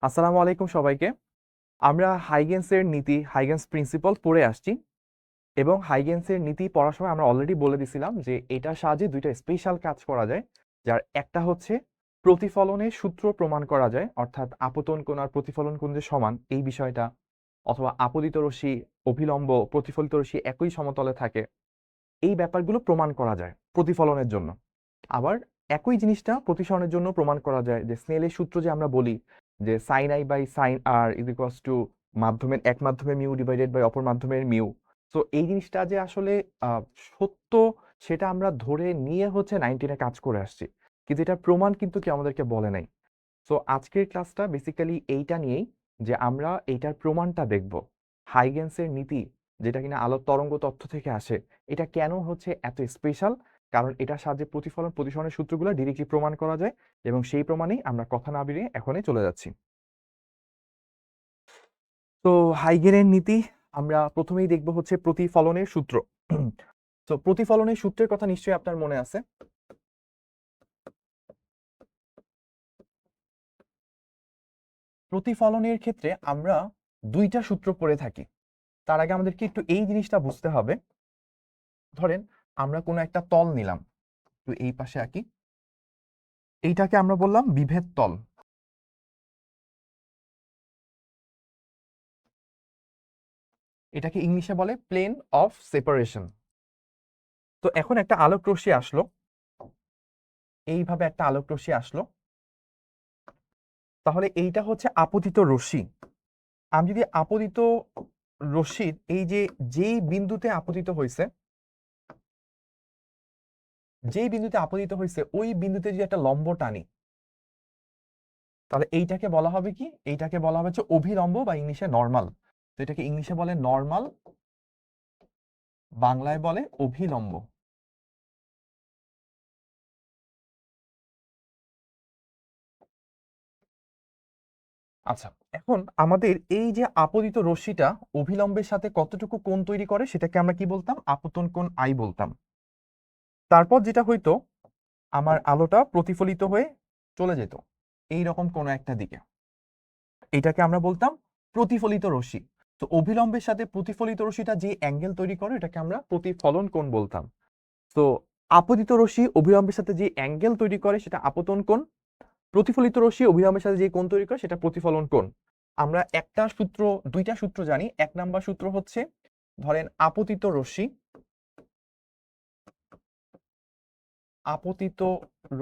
আসসালামু আলাইকুম সবাইকে। আমরা হাইগেন্সের নীতি, হাইগেন্স প্রিন্সিপাল পড়ে আসছি এবং হাইগেন্সের নীতি পড়ার সময় আমরা অলরেডি বলে দিছিলাম যে এটার সাহায্যে দুইটা স্পেশাল কাজ করা যায়। যার একটা হচ্ছে প্রতিফলনের সূত্র প্রমাণ করা যায়, অর্থাৎ আপতন কোণ আর প্রতিফলন কোণ যে সমান এই বিষয়টা, অথবা আপতিত রশ্মি, অভিলম্ব, প্রতিফলিত রশ্মি একই সমতলে থাকে, এই ব্যাপারগুলো প্রমাণ করা যায় প্রতিফলনের জন্য। আবার একই জিনিসটা প্রতিসরণের জন্য প্রমাণ করা যায়, যে স্নেলের সূত্র যে আমরা বলি যে sine i by sine r is equals to মাধ্যমের এক মাধ্যমের মিউ ডিভাইডেড বাই অপর মাধ্যমের মিউ। তো এই জিনিসটা যে আসলে সত্য, সেটা আমরা ধরে নিয়ে হচ্ছে 19-এ কাজ করে আসছি, কিন্তু এটার প্রমাণ কিন্তু কেউ আমাদেরকে বলে নাই। তো আজকের ক্লাসটা বেসিক্যালি এইটা নিয়েই, যে আমরা এইটার প্রমাণটা দেখব। হাইগেন্সের নীতি, যেটা কিনা আলোর তরঙ্গ তত্ত্ব থেকে আসে, এটা কেন হচ্ছে এত স্পেশাল, কারণ এটার সাহায্যে প্রতিফলন প্রতিসরণের সূত্রগুলো ডিরেক্টলি প্রমাণ করা যায়, এবং সেই প্রমাণেই আমরা কথা না বেরিয়ে এখনই চলে যাচ্ছি। তো হাইগেনের নীতি আমরা প্রথমেই দেখব হচ্ছে প্রতিফলনের সূত্র। তো প্রতিফলনের সূত্রের কথা নিশ্চয়ই আপনার মনে আছে। প্রতিফলনের ক্ষেত্রে আমরা দুইটা সূত্র পড়ে থাকি। তার আগে আমাদেরকে একটু এই জিনিসটা বুঝতে হবে। ধরেন আমরা কোনো একটা তল নিলাম, তো এই পাশে আঁকি, এইটাকে আমরা বললাম বিভেদ তল। এটাকে ইংলিশে বলে প্লেন অফ সেপারেশন। তো এখন একটা আলোক রশ্মি আসলো, এইভাবে একটা আলোক রশ্মি আসলো, তাহলে এইটা হচ্ছে আপতিত রশ্মি। আমি যদি আপতিত রশ্মির এই যে যেই বিন্দুতে আপতিত হয়েছে, ওই বিন্দুতে যদি একটা লম্ব টানি, তাহলে এইটাকে বলা হবে কি? এইটাকে বলা হবে হচ্ছে অভিলম্ব বা ইংলিশে নর্মাল। তো এটাকে ইংলিশে বলে নর্মাল, বাংলায় বলে অভিলম্ব। আচ্ছা, এখন আমাদের এই যে আপতিত রশ্মিটা অভিলম্বের সাথে কতটুকু কোণ তৈরি করে, সেটাকে আমরা কি বলতাম? আপতন কোণ আই বলতাম। তারপর যেটা হইতো, আমার আলোটা প্রতিফলিত হয়ে চলে যেত এই রকম কোন একটা দিকে, এটাকে আমরা বলতাম প্রতিফলিত রশ্মি। তো অভিলম্বের সাথে প্রতিফলিত রশ্মিটা যে অ্যাঙ্গেল তৈরি করে, এটাকে আমরা প্রতিফলন কোণ বলতাম। তো আপতিত রশ্মি অভিলম্বের সাথে যে অ্যাঙ্গেল তৈরি করে সেটা আপতন কোণ, প্রতিফলিত রশ্মি অভিলম্বের সাথে যে কোণ তৈরি করে সেটা প্রতিফলন কোণ। আমরা একটা সূত্র, দুইটা সূত্র জানি। এক নাম্বার সূত্র হচ্ছে, ধরেন আপতিত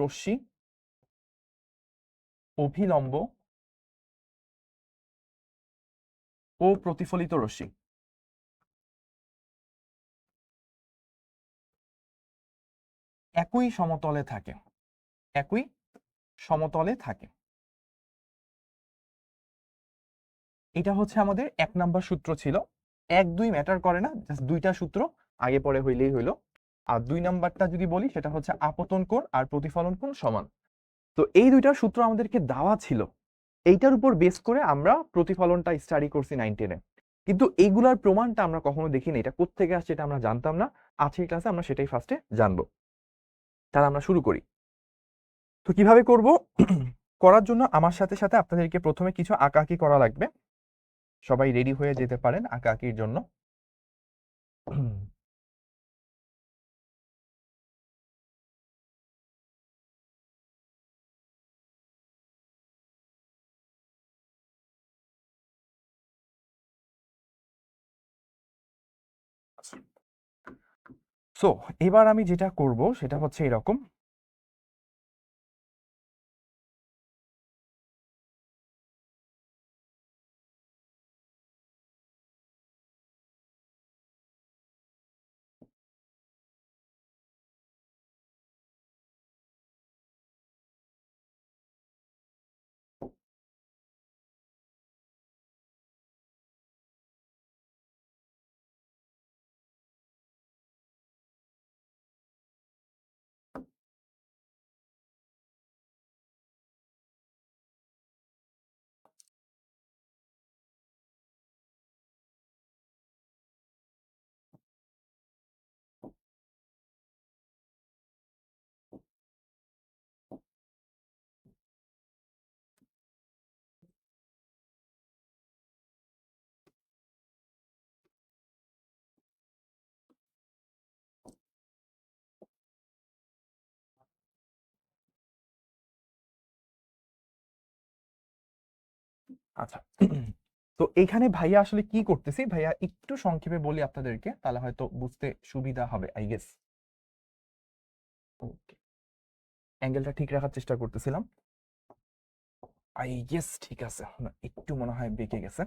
রশ্মি অভিলম্ব ও প্রতিফলিত রশ্মি একই সমতলে থাকে, একই সমতলে থাকে। এটা হচ্ছে আমাদের এক নাম্বার সূত্র ছিল। এক দুই ম্যাটার করে না, জাস্ট দুইটা সূত্র আগে পরে হইলেই হইলো। আর দুই নাম্বারটা যদি বলি, সেটা হচ্ছে আপতন কোণ আর প্রতিফলন কোণ সমান। তো এই দুইটা সূত্র আমাদেরকে দেওয়া ছিল, এইটার উপর বেস করে আমরা প্রতিফলনটা স্টাডি করছি 9-10-এ। কিন্তু এইগুলার প্রমাণটা আমরা কখনো দেখিনি, এটা কোত্থেকে আসছে এটা আমরা জানতাম না। আজকের ক্লাসে আমরা সেটাই ফার্স্টে জানবো। তাহলে আমরা শুরু করি। তো কিভাবে করব? করার জন্য আমার সাথে সাথে আপনাদেরকে প্রথমে কিছু আঁকাআঁকি করা লাগবে। সবাই রেডি হয়ে যেতে পারেন আঁকাআঁকির জন্য। সো এবার আমি যেটা করব সেটা হচ্ছে এরকম। আচ্ছা, তো এইখানে ভাইয়া আসলে কি করতেছি, ভাইয়া একটু সংক্ষেপে বলি আপনাদেরকে, তাহলে হয়তো বুঝতে সুবিধা হবে আই গেস। ওকে, অ্যাঙ্গেলটা ঠিক রাখার চেষ্টা করতেছিলাম। আই গেস ঠিক আছে, না, একটু মনে হয় বেঁকে গেছে,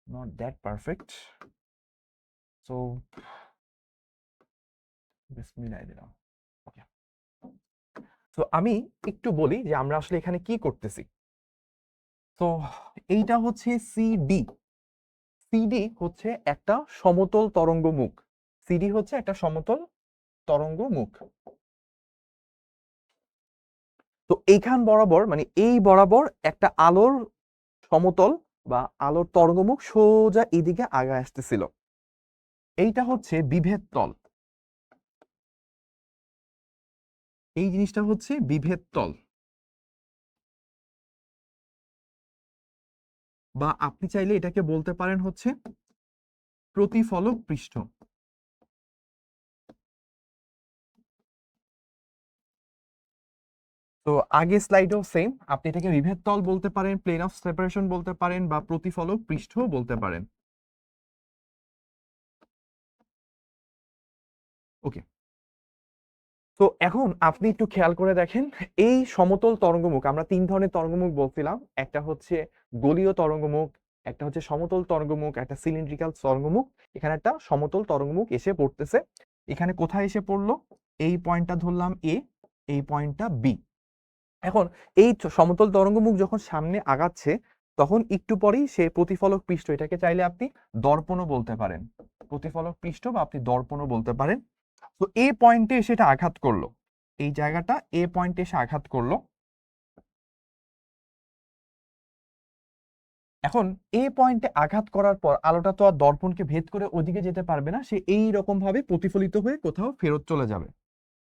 নট দ্যাট পারফেক্ট। সো বিসমিল্লাহ দিলাম। ওকে, তো আমি একটু বলি যে আমরা আসলে এখানে কি করতেছি। তো এইটা হচ্ছে সিডি। সিডি হচ্ছে একটা সমতল তরঙ্গ মুখ। সিডি হচ্ছে একটা সমতল তরঙ্গ মুখ। তো এইখান বরাবর মানে এই বরাবর একটা আলোর সমতল বা আলোর তরঙ্গমুখ সোজা এদিকে আগায় আসতেছিল। এইটা হচ্ছে বিভেদ তল। এই জিনিসটা হচ্ছে বিভেদ তল, বা আপনি চাইলে এটাকে বলতে পারেন হচ্ছে প্রতিফলক পৃষ্ঠ। তো আগে স্লাইডেও সেম, আপনি এটাকে বিভেদ তল বলতে পারেন, প্লেন অফ সেপারেশন বলতে পারেন, বা প্রতিফলক পৃষ্ঠও বলতে পারেন। ওকে, তো এখন আপনি একটু খেয়াল করে দেখেন, এই সমতল তরঙ্গমুখ, আমরা তিন ধরনের তরঙ্গমুখ বলছিলাম, একটা হচ্ছে গোলীয় তরঙ্গমুখ, একটা হচ্ছে সমতল তরঙ্গমুখ, একটা সিলিন্ড্রিক্যাল তরঙ্গমুখ। এখানে একটা সমতল তরঙ্গমুখ এসে পড়তেছে। এখানে কোথায় এসে পড়লো, এই পয়েন্টটা ধরলাম এ, এই পয়েন্টটা বি। এখন এই সমতল তরঙ্গমুখ যখন সামনে আগাচ্ছে, তখন একটু পরেই সে প্রতিফলক পৃষ্ঠ, এটাকে চাইলে আপনি দর্পণও বলতে পারেন, প্রতিফলক পৃষ্ঠ বা আপনি দর্পণও বলতে পারেন। তো এ পয়েন্টে এসে এটা আঘাত করলো, এই জায়গাটা এ পয়েন্টে এসে আঘাত করলো। এখন এ পয়েন্টে আঘাত করার পর আলোটা তো আর দর্পণকে ভেদ করে ওদিকে যেতে পারবে না, সে এই রকম ভাবে প্রতিফলিত হয়ে কোথাও ফেরত চলে যাবে।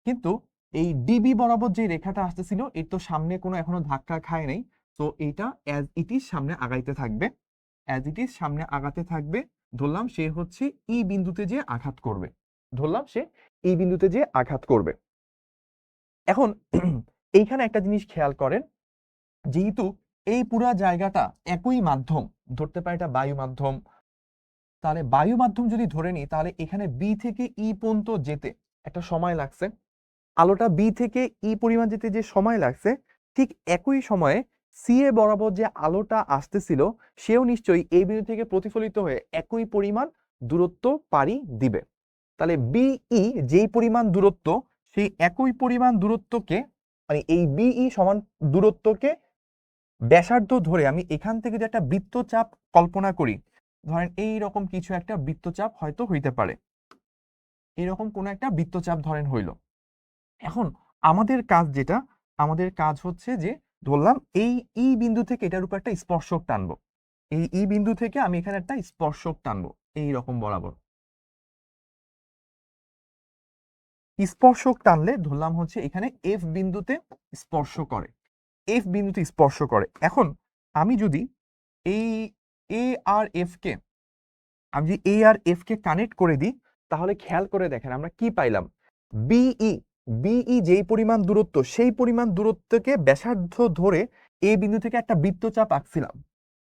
কিন্তু এই ডিবি বরাবর যে রেখাটা আসতেছিল, এর তো সামনে কোনো এখনো ধাক্কা খায় নাই। তো এইটা অ্যাজ ইট ইজ সামনে আগাইতে থাকবে, অ্যাজ ইট ইজ সামনে আগাতে থাকবে। ধরলাম সে হচ্ছে ই বিন্দুতে যে আঘাত করবে, ধরলাম সে এই বিন্দুতে যে আঘাত করবে। এখন এইখানে একটা জিনিস খেয়াল করেন, যেহেতু এই পুরা জায়গাটা একই মাধ্যম, ধরতে পারে এটা বায়ু মাধ্যম, তাহলে বায়ু মাধ্যম যদি ধরে নিই, তাহলে এখানে বি থেকে ই পর্যন্ত যেতে একটা সময় লাগছে। আলোটা বি থেকে ই পরিমাণ যেতে যে সময় লাগছে, ঠিক একই সময়ে সি এ বরাবর যে আলোটা আসতেছিল, সেও নিশ্চয়ই এই বিন্দু থেকে প্রতিফলিত হয়ে একই পরিমাণ দূরত্ব পাড়ি দিবে। তাহলে বিই যেই পরিমাণ দূরত্ব, সেই একই পরিমাণ দূরত্বকে, মানে এই বিই সমান দূরত্বকে ব্যাসার্ধ ধরে আমি এখান থেকে যে একটা বৃত্তচাপ কল্পনা করি, ধরেন এই রকম কিছু একটা বৃত্তচাপ হয়তো হইতে পারে, এরকম কোন একটা বৃত্তচাপ ধরেন হইল। এখন আমাদের কাজ যেটা, আমাদের কাজ হচ্ছে যে ধরলাম এই ই বিন্দু থেকে এটার উপর একটা স্পর্শক টানবো, এই ই বিন্দু থেকে আমি এখানে একটা স্পর্শক টানবো এই রকম বরাবর। স্পর্শক টানলে ধরলাম হচ্ছে এখানে এফ বিন্দুতে স্পর্শ করে, এফ বিন্দুতে স্পর্শ করে। এখন আমি যদি এই এ আর এফ কে, আমি যদি এ আর এফ কে কানেক্ট করে দিই, তাহলে খেয়াল করে দেখেন আমরা কি পাইলাম। বিই, বিই যেই পরিমাণ দূরত্ব, সেই পরিমাণ দূরত্বকে ব্যাসার্ধ ধরে এ বিন্দু থেকে একটা বৃত্তচাপ আঁকছিলাম,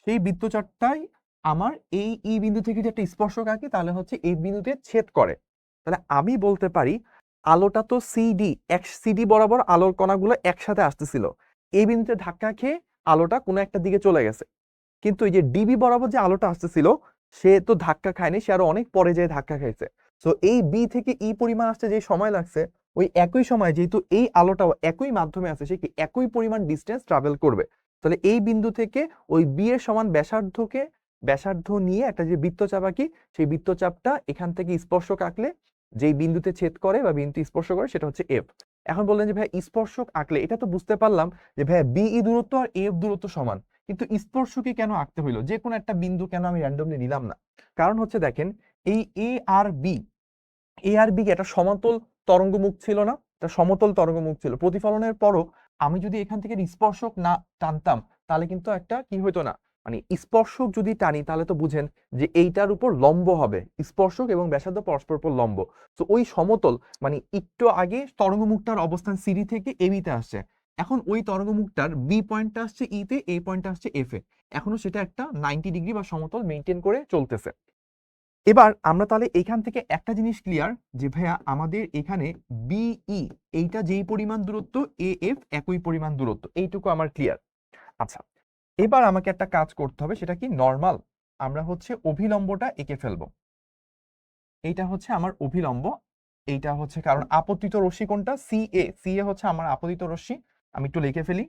সেই বৃত্তচাপটাই আমার এই ই বিন্দু থেকে যে একটা স্পর্শক আঁকি, তাহলে হচ্ছে এই বিন্দুতে ছেদ করে। তাহলে আমি বলতে পারি আলোটা তো সিডি, এক সিডি বরাবর আলোর কণাগুলো একসাথে আসতেছিল, এই বিন্দুতে ধাক্কা খেয়ে আলোটা কোনো একটা দিকে চলে গেছে। কিন্তু এই যে ডিবি বরাবর যে আলোটা আসতেছিল, সে তো ধাক্কা খায়নি, সে আরো অনেক পরে যেয়ে ধাক্কা খাইছে। তো এই বি থেকে ই পরিমাণ আসতে যে সময় লাগছে, ওই একই সময় যেহেতু এই আলোটাও একই মাধ্যমে আছে, সে কি একই পরিমাণ ডিস্টেন্স ট্রাভেল করবে। তাহলে এই বিন্দু থেকে ওই বি এর সমান ব্যাসার্ধকে, ব্যাসার্ধ নিয়ে একটা যে বৃত্তচাপ আঁকি, সেই বৃত্তচাপটা এখান থেকে স্পর্শক আঁকলে যেই বিন্দুতে ছেদ করে বা বিন্দু স্পর্শ করে, সেটা হচ্ছে এফ। এখন বললেন যে ভাই স্পর্শক আঁকলে, এটা তো বুঝতে পারলাম যে ভাই বিই দূরত্ব আর এফ দূরত্ব সমান, কিন্তু স্পর্শকে কেন আঁকতে হইলো, যে কোনো একটা বিন্দু কেন আমি র্যান্ডমলি নিলাম না? কারণ হচ্ছে দেখেন, এই এ আর বি, এ আর বি একটা সমতল তরঙ্গমুখ ছিল না, এটা সমতল তরঙ্গমুখ ছিল। প্রতিফলনের পরও আমি যদি এখান থেকে স্পর্শক না টানতাম, তাহলে কিন্তু একটা কি হইতো না, মানে স্পর্শক যদি টানি তাহলে তো বুঝেন যে এইটার উপর লম্ব হবে, স্পর্শক এবং ব্যাসার্ধ পরস্পর উপর লম্ব। তো ওই সমতল মানে একটু আগে তরঙ্গমুখটার অবস্থান সিডি থেকে এবিতে আসছে, এখন ওই তরঙ্গমুখটার বি পয়েন্টটা আসছে ই তে, এ পয়েন্টটা আসছে এফ এ, এখনো সেটা একটা 90 ডিগ্রি বা সমতল মেনটেন করে চলতেছে। এবার আমরা তাহলে এখান থেকে একটা জিনিস ক্লিয়ার যে ভাইয়া আমাদের এখানে বিই এইটা যেই পরিমাণ দূরত্ব, এ এফ একই পরিমাণ দূরত্ব, এইটুকু আমার ক্লিয়ার। আচ্ছা, এবার আমাকে একটা কাজ করতে হবে, সেটা কি নরমাল আমরা হচ্ছে অভিলম্বটা এঁকে ফেলবো। এইটা হচ্ছে আমার অভিলম্ব, এইটা হচ্ছে কারণ আপতিত রশ্মি কোনটা, সি এ, সি এ হচ্ছে আমার আপতিত রশ্মি, আমি একটু লিখে ফেলি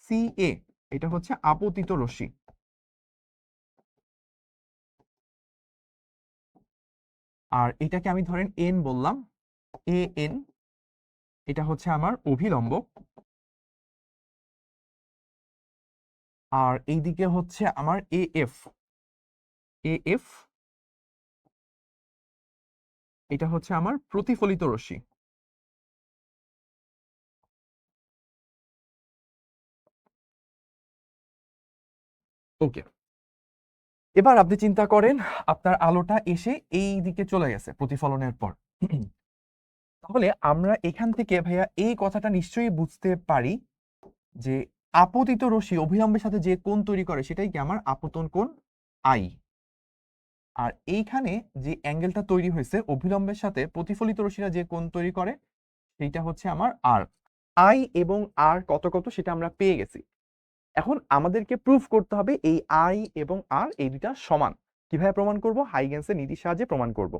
সি এ, এটা হচ্ছে আপতিত রশ্মি। আর এটাকে আমি ধরেন এন বললাম, এ এন, এটা হচ্ছে আমার অভিলম্ব। আর এইদিকে হচ্ছে আমার এ এফ, এ এফ এটা হচ্ছে আমার প্রতিফলিত রশ্মি। ওকে, এবার আপনি চিন্তা করেন আপনার আলোটা এসে এই দিকে চলে গেছে প্রতিফলনের পর। তাহলে আমরা এখান থেকে ভাইয়া এই কথাটা নিশ্চয়ই বুঝতে পারি যে আপতিত রশ্মি অভিলম্বের সাথে যে কোণ তৈরি করে সেটাই কি আমার আপতন কোণ আই। আর এইখানে যে অ্যাঙ্গেলটা তৈরি হয়েছে অভিলম্বের সাথে প্রতিফলিত রশ্মিরা যে কোণ তৈরি করে সেইটা হচ্ছে আমার আর। আই এবং আর কত কত সেটা আমরা পেয়ে গেছি। এখন আমাদেরকে প্রুফ করতে হবে এই আই এবং আর এই দুইটা সমান। কিভাবে প্রমাণ করব? হাইগেন্সের নীতির সাহায্যে প্রমাণ করব।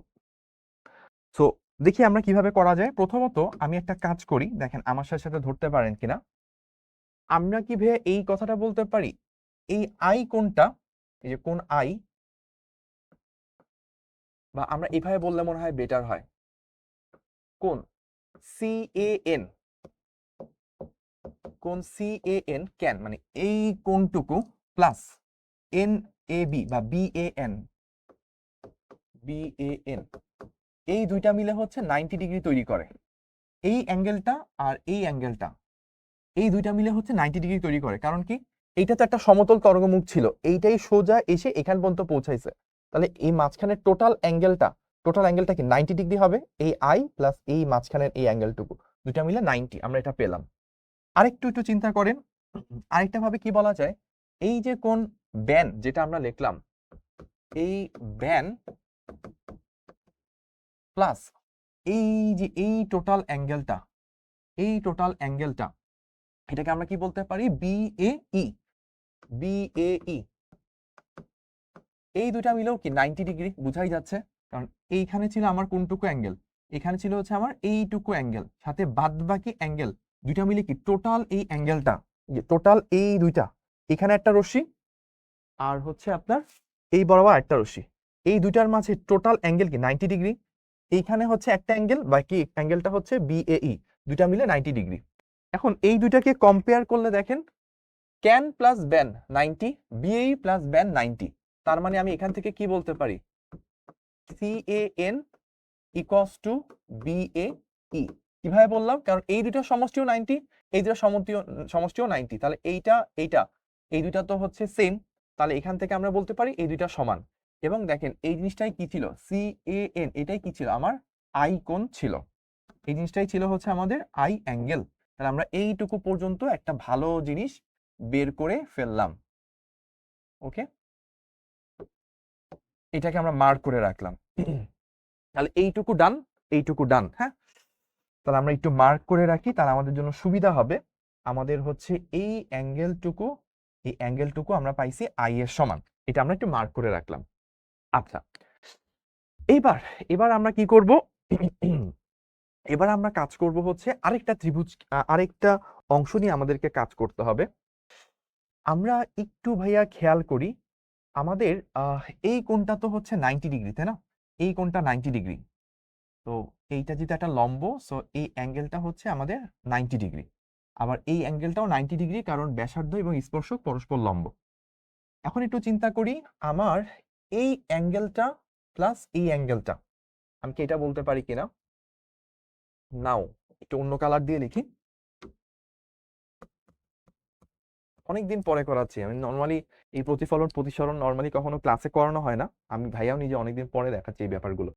সো দেখি আমরা কিভাবে করা যায়। প্রথমত আমি একটা কাজ করি, দেখেন আমার সাথে সাথে ধরতে পারেন কিনা। আমরা কি ভাইয়া এই কথাটা বলতে পারি এই আই কোনটা, এই যে কোন আই, বা আমরা এইভাবে বললে মনে হয় বেটার হয়, কোন সি এ এন, কোন সি এ এন ক্যান মানে এই কোনটুকু প্লাস এন এ বি বা B A N, B A N, এই দুইটা মিলে হচ্ছে 90 ডিগ্রি তৈরি করে। এই অ্যাঙ্গেলটা আর এই অ্যাঙ্গেলটা, এই দুইটা মিলে হচ্ছে 90 ডিগ্রি তৈরি করে। কারণ কি, এইটা তো একটা সমতল তরঙ্গমুখ ছিল, এইটাই সোজা এসে এখান পর্যন্ত পৌঁছাইছে। তাহলে এই মাঝখানে টোটাল অ্যাঙ্গেলটা কি 90 ডিগ্রি হবে, এই আই প্লাস এই মাঝখানের এই অ্যাঙ্গেলটুকু দুইটা মিলে 90, আমরা এটা পেলাম। আরেকটু একটু চিন্তা করেন, আরেকটা ভাবে কি বলা যায়, এই যে কোন ব্যান যেটা আমরা লিখলাম, এই ব্যান প্লাস এই যে এই টোটাল অ্যাঙ্গেলটা, এই টোটাল অ্যাঙ্গেলটা, এটাকে আমরা কি বলতে পারি, B A E, B A ই। এই দুইটা মিলেও কি 90 ডিগ্রি, বুঝাই যাচ্ছে। কারণ এইখানে ছিল আমার কোনটুকু অ্যাঙ্গেল, এখানে ছিল হচ্ছে আমার এইটুকু অ্যাঙ্গেল, সাথে বাদবাকি অ্যাঙ্গেল দুইটা মিলে কি টোটাল এই অ্যাঙ্গেলটা, টোটাল এই দুইটা, এখানে একটা রশ্মি আর হচ্ছে আপনার এই বরাবর একটা রশ্মি, এই দুইটার মাঝে টোটাল অ্যাঙ্গেল কি 90 ডিগ্রি। এইখানে হচ্ছে একটা অ্যাঙ্গেল, বাকি অ্যাঙ্গেলটা হচ্ছে বিএই, দুইটা মিলে 90 ডিগ্রি। এখন এই দুইটাকে কম্পেয়ার করলে দেখেন, CAN plus BAN 90, BAE plus BAN 90, তার মানে আমি এখান থেকে কি বলতে পারি, CAN ইকুয়ালস টু BAE। কিভাবে বললাম, কারণ এই দুটো সমষ্টিও 90, এই দুটো সমষ্টিও 90, তাহলে এইটা এইটা এই দুইটা তো হচ্ছে সেম, তাহলে এখান থেকে আমরা বলতে পারি এই দুইটা সমান। এবং দেখেন এই জিনিসটাই কি ছিল, CAN এটাই কি ছিল, আমার আই কোণ ছিল, এই জিনিসটাই ছিল হচ্ছে আমাদের আই অ্যাঙ্গেল। তাহলে আমরা এইটুকু পর্যন্ত একটা ভালো জিনিস বের করে ফেললাম। ওকে, এটাকে আমরা মার্ক করে রাখলাম। তাহলে এইটুকু ডান, এইটুকু ডান। হ্যাঁ, তাহলে আমরা একটু মার্ক করে রাখি, তাহলে আমাদের জন্য সুবিধা হবে। আমাদের হচ্ছে এই অ্যাঙ্গেলটুকু আমরা পাইছি আই এর সমান, এটা আমরা একটু মার্ক করে রাখলাম। আচ্ছা, এইবার এবার আমরা কি করব, এবার আমরা কাজ করব হচ্ছে আরেকটা ত্রিভুজ, আরেকটা অংশ নিয়ে আমাদেরকে কাজ করতে হবে। আমরা একটু ভাইয়া খেয়াল করি, আমাদের এই কোণটা তো হচ্ছে 90 ডিগ্রি, তাই না, এই কোণটা 90 ডিগ্রি, তো এইটা যেটা একটা লম্ব, সো এই অ্যাঙ্গেলটা হচ্ছে আমাদের 90 ডিগ্রি। আবার এই অ্যাঙ্গেলটাও 90 ডিগ্রি, কারণ ব্যাসার্ধ এবং স্পর্শক পরস্পর লম্ব। এখন একটু চিন্তা করি, আমার এই অ্যাঙ্গেলটা প্লাস এই অ্যাঙ্গেলটা, আমি কি এটা বলতে পারি কিনা, নাও একটু অন্য কালার দিয়ে লিখি, অনেকদিন পরে করাচ্ছি আমি। নর্মালি এই প্রতিফলন প্রতিসরণ নর্মালি কখনো ক্লাসে করানো হয় না, আমি ভাইয়াও নিজে অনেকদিন পরে দেখাচ্ছি এই ব্যাপারগুলো।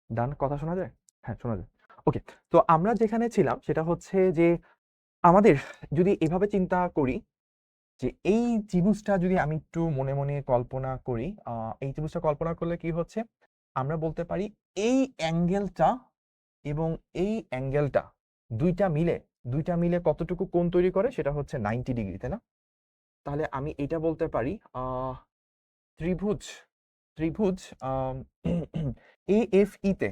ডান, কথা শোনা যায়? হ্যাঁ, শোনা যায়। ওকে, তো আমরা যেখানে ছিলাম সেটা হচ্ছে যে আমাদের যদি এভাবে চিন্তা করি যে এই ত্রিভুজটা যদি আমি একটু মনে মনে কল্পনা করি, এই ত্রিভুজটা কল্পনা করলে কি হচ্ছে, আমরা বলতে পারি এই অ্যাঙ্গেলটা এবং এই অ্যাঙ্গেলটা দুইটা মিলে কতটুকু কোণ তৈরি করে, সেটা হচ্ছে 90 ডিগ্রি, তাই না? তাহলে আমি এটা বলতে পারি ত্রিভুজ ত্রিভুজ AFE তে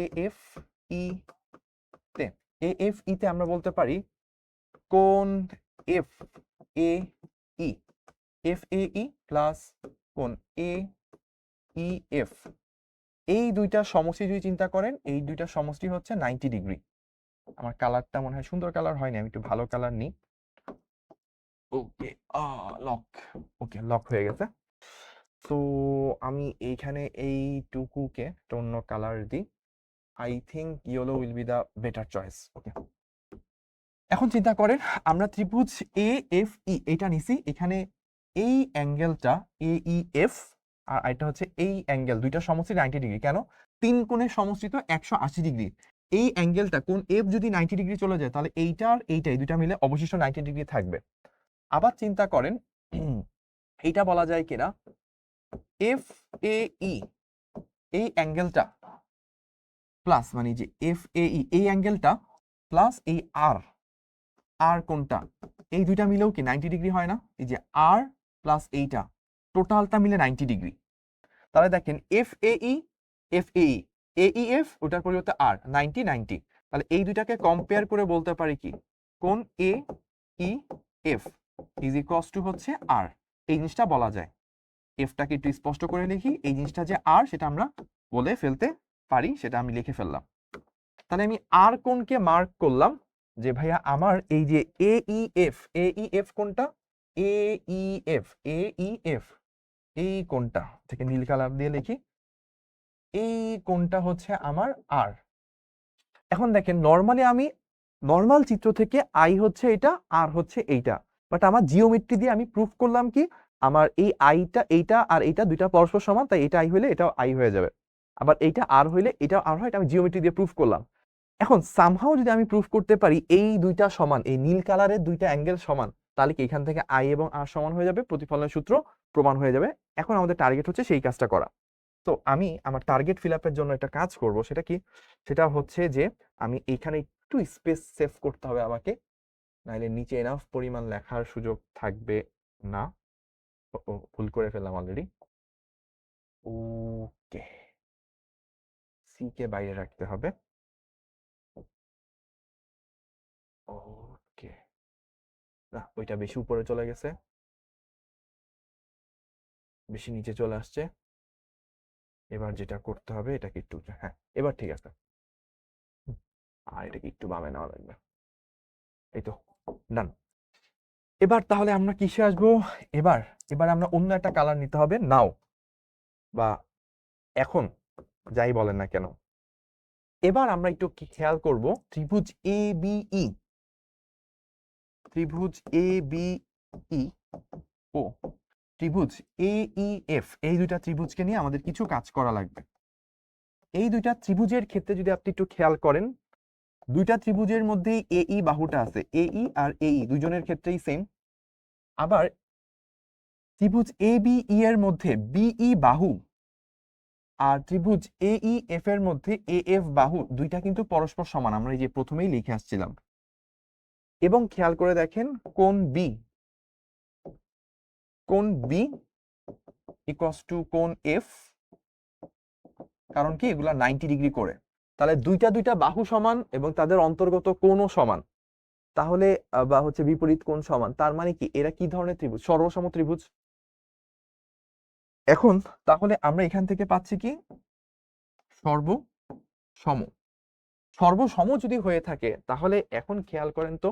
AFE তে AFE তে আমরা বলতে পারি কোণ FAE FAE প্লাস কোণ AEF, এই দুইটা সমষ্টি যদি চিন্তা করেন, এই দুইটা সমষ্টি হচ্ছে 90 ডিগ্রি। আমার কালারটা মনে হয় সুন্দর কালার হয়নি, আমি একটু ভালো কালার নিই। ওকে, লক। ওকে, লক হয়ে গেছে। তো আমি এইখানে এইটুকুকে একটা অন্য কালার দিই। I think yellow will be the better choice. Okay, এখন চিন্তা করেন আমরা ত্রিভুজ AFE এটা নিছি, এখানে এই অ্যাঙ্গেলটা AEF আর এটা হচ্ছে এই অ্যাঙ্গেল, দুইটা সমষ্টি 90 ডিগ্রি। কেন? তিন কোণের সমষ্টি তো 180 ডিগ্রি। এই অ্যাঙ্গেলটা কোণ F যদি 90 ডিগ্রি চলে যায়, তাহলে এইটা আর এইটাই দুইটা মিলে অবশিষ্ট 90 ডিগ্রি থাকবে। আবার চিন্তা করেন এইটা বলা যায় কিনা FAE এই অ্যাঙ্গেলটা প্লাস মানে যে FAE এই অ্যাঙ্গেলটা প্লাস এই আর কোনটা, এই দুইটা মিলেও কি 90 ডিগ্রি হয় না? এই যে আর প্লাস এইটা টোটালটা মিলে 90 ডিগ্রি। তাহলে দেখেন FAE AEF ওটার পরিবর্তে আর 90 তাহলে এই দুইটাকে কম্পেয়ার করে বলতে পারি কি কোন AEF ইজ ইকুয়ালস টু হচ্ছে আর। এই জিনিসটা বলা যায়। এফটাকে একটু স্পষ্ট করে লিখি, এই জিনিসটা যে আর সেটা আমরা বলে ফেলতে পারি, সেটা আমি লিখে ফেললাম। তাহলে আমি আর কোণকে মার্ক করলাম যে ভাইয়া আমার এই যে AEF কোনটা, AEF এই কোণটা থেকে নীল কালার দিয়ে লিখি, এই কোণটা হচ্ছে আমার আর। এখন দেখেন নরমালি আমি নরমাল চিত্র থেকে আই হচ্ছে এটা আর হচ্ছে এইটা, বাট আমার জিওমেট্রি দিয়ে আমি প্রুফ করলাম কি আমার এই আইটা এইটা আর এইটা দুইটা পরস্পর সমান, তাই এটা আই হইলে এটাও আই হয়ে যাবে, আবার এইটা আর হইলে এটাও আর হয়, এটা আমি জিওমেট্রি দিয়ে প্রুফ করলাম। এখন সামহাও যদি আমি প্রুফ করতে পারি এই দুইটা সমান, এই নীল কালারের দুইটা অ্যাঙ্গেল সমান, তাহলে কি এখান থেকে আই এবং আর সমান হয়ে যাবে, প্রতিফলনের সূত্র প্রমাণ হয়ে যাবে। এখন আমাদের টার্গেট হচ্ছে সেই কাজটা করা। তো আমি আমার টার্গেট ফিল আপের জন্য একটা কাজ করব, সেটা কি, সেটা হচ্ছে যে আমি এইখানে একটু স্পেস সেভ করতে হবে আমাকে, নাহলে নিচে এনাফ পরিমাণ লেখার সুযোগ থাকবে না। ভুল করে ফেললাম অলরেডি। ওকে, সি কে বাইরে রাখতে হবে। ওকে, না ওইটা বেশি উপরে চলে গেছে, বেশি নিচে চলে আসছে। এবার যেটা করতে হবে এটাকে একটু, হ্যাঁ এবার ঠিক আছে, আর এটাকে একটু বামে নেওয়া লাগবে। এই তো, ডান। এবার তাহলে আমরা কিসে আসবো? এবার এবার আমরা অন্য একটা কালার নিতে হবে নাও, বা এখন যাই বলেন না কেন। এবার আমরা একটু খেয়াল করব ত্রিভুজ ABE, ত্রিভুজ ABE ও ত্রিভুজ AEF, এই দুইটা ত্রিভুজকে নিয়ে আমাদের কিছু কাজ করা লাগবে। এই দুইটা ত্রিভুজের ক্ষেত্রে যদি আপনি একটু খেয়াল করেন, দুইটা ত্রিভুজের মধ্যেই AE বাহুটা আছে, AE আর AE দুইজনের ক্ষেত্রেই সেম। আবার ত্রিভুজ ABE এর মধ্যে BE বাহু আর ত্রিভুজ AEF এর মধ্যে AF বাহু দুইটা কিন্তু পরস্পর সমান, আমরা এই যে প্রথমেই লিখে আসছিলাম। এবং খেয়াল করে দেখেন কোণ B ইকুয়ালস টু কোণ F, কারণ কি এগুলা 90 ডিগ্রি করে, তাহলে দুইটা বাহু সমান এবং তাদের অন্তর্গত কোণও সমান, তাহলে বা হচ্ছে বিপরীত কোণ সমান, তার মানে কি এরা কি ধরনের ত্রিভুজ? সর্বসম ত্রিভুজ। এখন তাহলে আমরা এখান থেকে পাচ্ছি কি সর্বসম। সর্বসম যদি হয়ে থাকে তাহলে এখন খেয়াল করেন তো,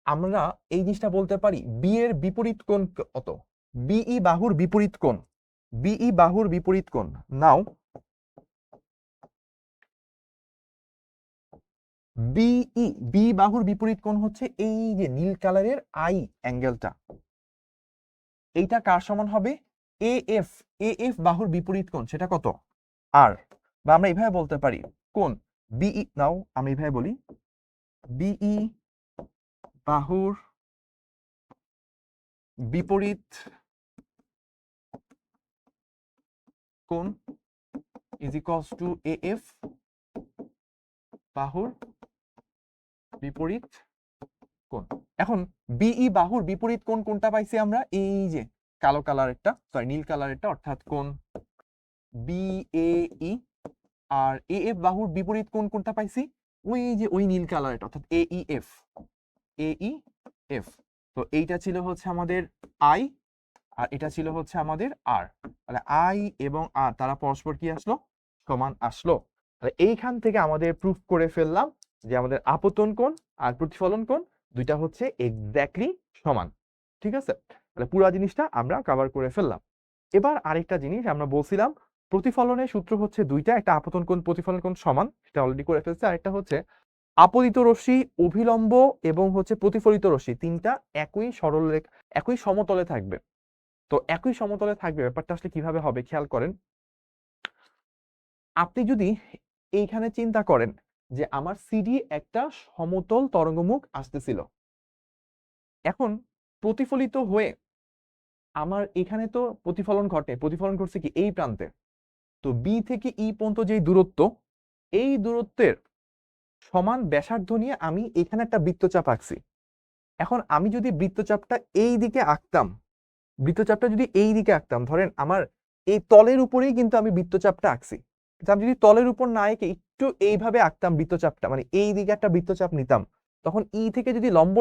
আমরা এই জিনিসটা বলতে পারি বি এর বিপরীত কোণ কত, বিই বাহুর বিপরীত কোণ, বিই বাহুর বিপরীত কোণ নাও বি বাহুর বিপরীত কোণ হচ্ছে এই যে নীল কালারের আই অ্যাঙ্গেলটা, এইটা কার সমান হবে? AF বাহুর বিপরীত কোণ সেটা কত? আর। বা আমরা এইভাবে বলতে পারি কোণ বিই, নাও আমি এইভাবে বলি বিই বাহুর বিপরীত কোণ ইজ ইকুয়ালস টু এএফ বাহুর বিপরীত কোণ। এখন বিই বাহুর বিপরীত কোণ কোনটা পাইছি আমরা? এই যে কালো কালারেরটা, সরি নীল কালারেরটা, অর্থাৎ কোণ বিএই। আর এএফ বাহুর বিপরীত কোণ কোনটা পাইছি? ওই যে ওই নীল কালারেরটা, অর্থাৎ এইএফ। এইএফ। তো এইটা ছিল হচ্ছে আমাদের আই, আর এটা ছিল হচ্ছে আমাদের আর। তাহলে আই এবং আর তারা পরস্পর কি আসলো? সমান আসলো। তাহলে এইখান থেকে আমাদের প্রুফ করে ফেললাম যে আমাদের আপতন কোণ আর প্রতিফলন কোণ দুইটা হচ্ছে এক্স্যাক্টলি সমান। ঠিক আছে, তাহলে পুরো জিনিসটা আমরা কভার করে ফেললাম। এবার আরেকটা জিনিস আমরা বলছিলাম, প্রতিফলনের সূত্র হচ্ছে দুইটা, একটা আপতন কোণ প্রতিফলন কোণ সমান, সেটা অলরেডি করে ফেলছে। আরেকটা হচ্ছে আপতিত রশ্মি, অভিলম্ব এবং হচ্ছে প্রতিফলিত রশ্মি তিনটা একই সরলরেখা, একই সমতলে থাকবে। তো একই সমতলে থাকবে ব্যাপারটা আসলে কিভাবে হবে খেয়াল করেন। আপনি যদি এইখানে চিন্তা করেন যে আমার সিডি একটা সমতল তরঙ্গমুখ আসতেছিল, এখন প্রতিফলিত হয়ে আমার এখানে তো প্রতিফলন ঘটে, প্রতিফলন ঘটছে কি এই প্রান্তে। তো বি থেকে ই পর্যন্ত যে দূরত্ব, এই দূরত্বের সমান ব্যাসার্ধ নিয়ে আমি এখানে একটা বৃত্তচাপ আঁকছি। এখন আমি যদি বৃত্তচাপটা এই দিকে আঁকতাম, বৃত্তচাপটা যদি এই দিকে আঁকতাম, ধরেন আমার এই তলের উপরেই কিন্তু আমি বৃত্তচাপটা আঁকছি, কিন্তু আমি যদি তলের উপর না এঁকে একটু এইভাবে আঁকতাম বৃত্তচাপটা, মানে এই দিকে একটা বৃত্তচাপ নিতাম, তখন ই থেকে যদি লম্ব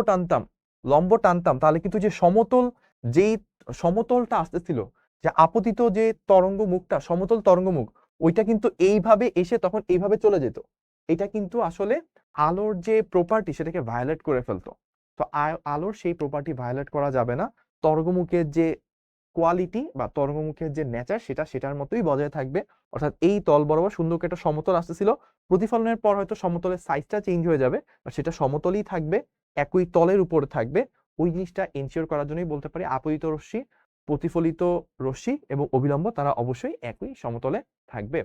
টানতাম, তাহলে কিন্তু যে সমতল, যেই সমতলটা আসতেছিল, যে আপতিত যে তরঙ্গ মুখটা, সমতল তরঙ্গ মুখ, ওইটা কিন্তু এইভাবে এসে তখন এইভাবে চলে যেত। এটা কিন্তু আসলে আলোর যে প্রপার্টি সেটাকে ভায়োলেট করে ফেলতো। তো আলোর সেই প্রপার্টি ভায়োলেট করা যাবে না। তরঙ্গমুখের যে কোয়ালিটি বা তরঙ্গমুখের যে নেচার সেটার মতোই বজায় থাকবে। অর্থাৎ এই তল বরাবর সুন্দর একটা সমতল আসতেছিল, প্রতিফলনের পর হয়তো সমতলের সাইজটা চেঞ্জ হয়ে যাবে, সেটা সমতলই থাকবে, একই তলের উপরে থাকবে। ওই জিনিসটা এনশিওর করার জন্যই বলতে পারি আপতিত রশ্মি, প্রতিফলিত রশ্মি এবং অবিলম্ব তারা অবশ্যই একই সমতলে থাকবে।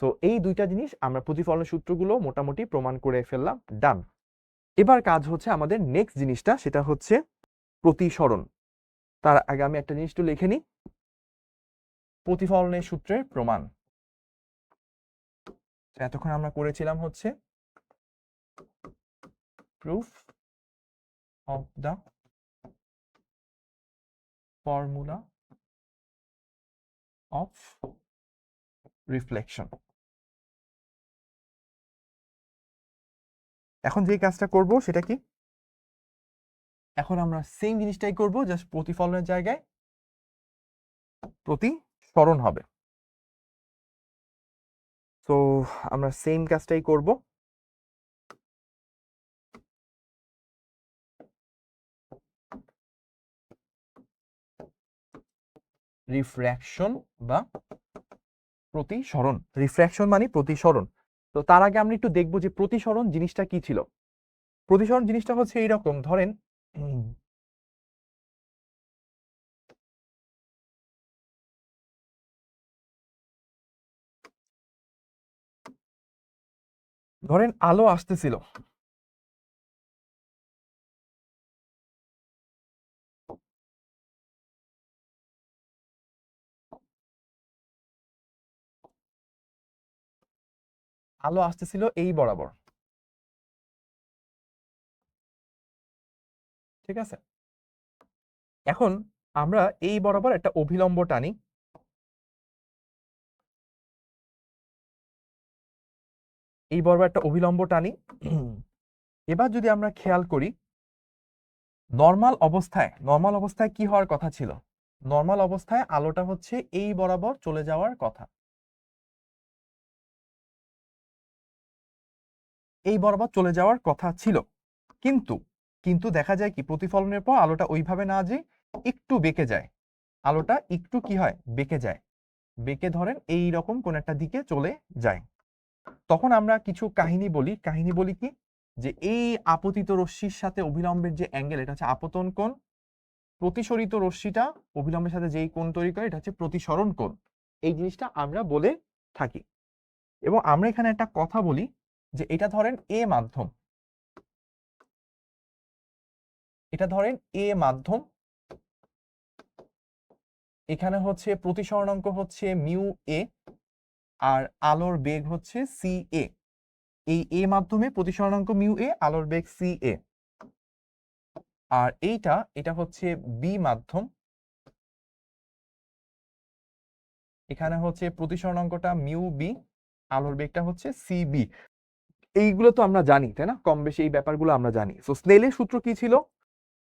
তো এই দুইটা জিনিস আমরা প্রতিফলনের সূত্রগুলো মোটামুটি প্রমাণ করে ফেললাম, ডান। এবার কাজ হচ্ছে আমাদের নেক্সট জিনিসটা, সেটা হচ্ছে প্রতিসরণ। তার আগে আমি একটা জিনিস একটু লিখে নিই, প্রতিফলনের সূত্রের প্রমাণ। এতক্ষণ আমরা করেছিলাম হচ্ছে proof of the formula of reflection. এখন যে কাজটা করব সেটা কি, এখন আমরা সেম জিনিসটাই করব, জাস্ট প্রতিফলনের জায়গায় প্রতিসরণ হবে। তো আমরা সেম কাজটাই করব। রিফ্র্যাকশন বা প্রতিসরণ, রিফ্র্যাকশন মানে প্রতিসরণ। তো তার আগে আমরা একটু দেখব যে প্রতিসরণ জিনিসটা কি ছিল। প্রতিসরণ জিনিসটা হচ্ছে এইরকম, ধরেন ধরেন আলো আসতেছিল, আলো আসতেছিল এই বরাবর, ঠিক আছে। এখন আমরা এই বরাবর একটা অভিলম্ব টানি, এই বরাবর একটা অভিলম্ব টানি। এবার যদি আমরা খেয়াল করি, নর্মাল অবস্থায় কি হওয়ার কথা ছিল? নর্মাল অবস্থায় আলোটা হচ্ছে এই বরাবর চলে যাওয়ার কথা, এই বরাবর চলে যাওয়ার কথা ছিল। কিন্তু কিন্তু দেখা যায় কি, প্রতিফলনের পর আলোটা ওইভাবে না যে একটু বেঁকে যায়, আলোটা একটু কি হয়, বেঁকে যায়, বেঁকে ধরেন এই রকম কোন একটা দিকে চলে যায়। তখন আমরা কিছু কাহিনী বলি কি, যে এই আপতিত রশ্মির সাথে অভিলম্বের যে অ্যাঙ্গেল, এটা হচ্ছে আপতন কোণ, প্রতিসরিত রশ্মিটা অভিলম্বের সাথে যেই কোণ তৈরি করে এটা হচ্ছে প্রতিসরণ কোণ। এই জিনিসটা আমরা বলে থাকি। এবং আমরা এখানে একটা কথা বলি যে এটা ধরেন এ মাধ্যম, এটা ধরেন এ মাধ্যম, এখানে হচ্ছে প্রতিসরণাঙ্ক হচ্ছে মিউ এ, আর আলোর বেগ হচ্ছে সি এ। এই এ মাধ্যমে প্রতিসরণাঙ্ক মিউ এ, আলোর বেগ সি এ। আর এটা হচ্ছে বি মাধ্যম, এখানে হচ্ছে প্রতিসরণাঙ্কটা মিউ বি, আলোর বেগটা হচ্ছে সি বি। এইগুলো তো আমরা জানি, তাই না? কম বেশি এই ব্যাপারগুলো আমরা জানি। তো স্নেলের সূত্র কি ছিল?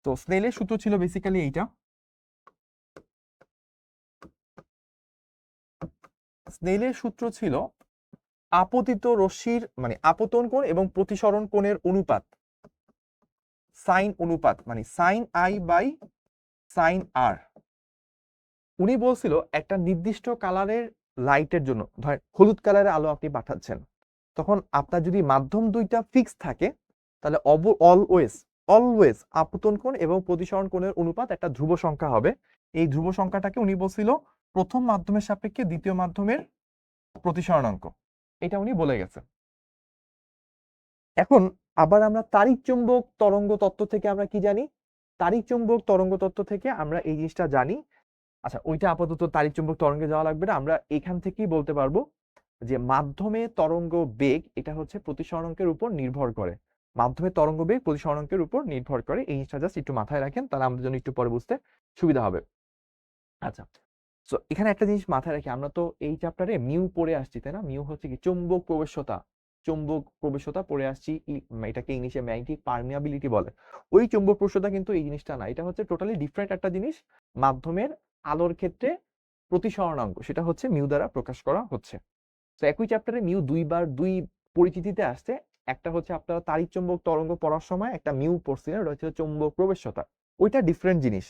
তো স্নেলের সূত্র ছিল বেসিক্যালি এইটা। স্নেলের সূত্র ছিল আপতিত রশ্মির মানে আপতন কোণ এবং প্রতিসরণ কোণের অনুপাত, সাইন অনুপাত, মানে সাইন আই বাই সাইন আর। উনি বলছিল একটা নির্দিষ্ট কালারের লাইটের জন্য, ধরেন হলুদ কালারের আলো আপনি পাঠাচ্ছেন, তখন আপনার যদি মাধ্যম দুইটা ফিক্স থাকে তাহলে অলওয়েজ অলওয়েজ আপতন কোণ এবং প্রতিসরণ কোণের অনুপাত একটা ধ্রুব সংখ্যা হবে। এই ধ্রুব সংখ্যাটাকে উনি বলছিল প্রথম মাধ্যমের সাপেক্ষে দ্বিতীয় মাধ্যমের প্রতিসরণাঙ্ক। এটা উনি বলে গেছে। এখন আবার আমরা তাড়িৎ চৌম্বক তরঙ্গ তত্ত্ব থেকে আমরা কি জানি? তাড়িৎ চৌম্বক তরঙ্গ তত্ত্ব থেকে আমরা এই জিনিসটা জানি। আচ্ছা, ওইটা আপাতত তাড়িৎ চৌম্বক তরঙ্গে যাওয়া লাগবে না, আমরা এখান থেকেই বলতে পারবো যে মাধ্যমে তরঙ্গ বেগ এটা হচ্ছে প্রতিসরণাঙ্কের উপর নির্ভর করে। মাধ্যমে তরঙ্গ বেগ প্রতিসরণাঙ্কের উপর নির্ভর করে, এই জিনিসটা জাস্ট একটু মাথায় রাখেন, তাহলে আমাদের জন্য একটু পরে বুঝতে সুবিধা হবে। আচ্ছা, সো এখানে একটা জিনিস মাথায় রাখি, আমরা তো এই চ্যাপ্টারে মিউ পড়ে আসছি, তাই না? মিউ হচ্ছে কি চৌম্বক প্রবেশ্যতা, চৌম্বক প্রবেশ্যতা পড়ে আসছি। এটাকে ইংলিশে ম্যাগনেটিক পার্মিয়াবিলিটি বলে। ওই চৌম্বক প্রবেশ্যতা কিন্তু এই জিনিসটা না, এটা হচ্ছে টোটালি ডিফারেন্ট একটা জিনিস। মাধ্যমের আলোর ক্ষেত্রে প্রতিসরণাঙ্ক সেটা হচ্ছে মিউ দ্বারা প্রকাশ করা হচ্ছে। তো একই চ্যাপ্টারে মিউ দুইবার দুই পরিচিতিতে আসছে। একটা হচ্ছে আপনারা তাড়িৎ চৌম্বক তরঙ্গ পড়ার সময় একটা মিউ পড়ছিলেন, ওটা হচ্ছে চৌম্বক প্রবেশ্যতা, ওইটা ডিফারেন্ট জিনিস।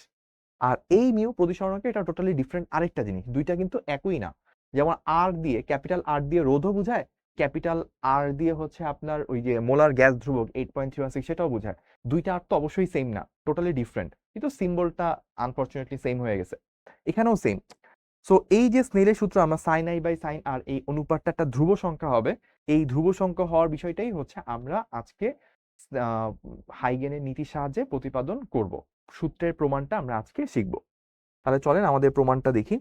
আর এই মিউ প্রতিসরণাঙ্ক এটা টোটালি ডিফারেন্ট আরেকটা জিনিস, দুইটা কিন্তু একই না। যেমন আর দিয়ে, ক্যাপিটাল আর দিয়ে রোধও বোঝায়, ক্যাপিটাল আর দিয়ে হচ্ছে আপনার ওই যে মোলার গ্যাস ধ্রুবক 8.316 সেটাও বোঝায়। দুইটা আর তো অবশ্যই সেম না, টোটালি ডিফারেন্ট, কিন্তু সিম্বলটা আনফরচুনেটলি সেম হয়ে গেছে। এখানেও সেম। সো এই যে স্নেলের সূত্র, আমরা সাইন আই বাই সাইন আর, এই অনুপাতটা একটা ধ্রুব সংখ্যা হবে। এই ধ্রুব সংখ্যা হওয়ার বিষয়টাই হচ্ছে আমরা আজকে হাইগেনের নীতির সাহায্যে প্রতিপাদন করব। সূত্রের প্রমাণটা আমরা আজকে শিখব। তাহলে চলেন আমাদের প্রমাণটা দেখি।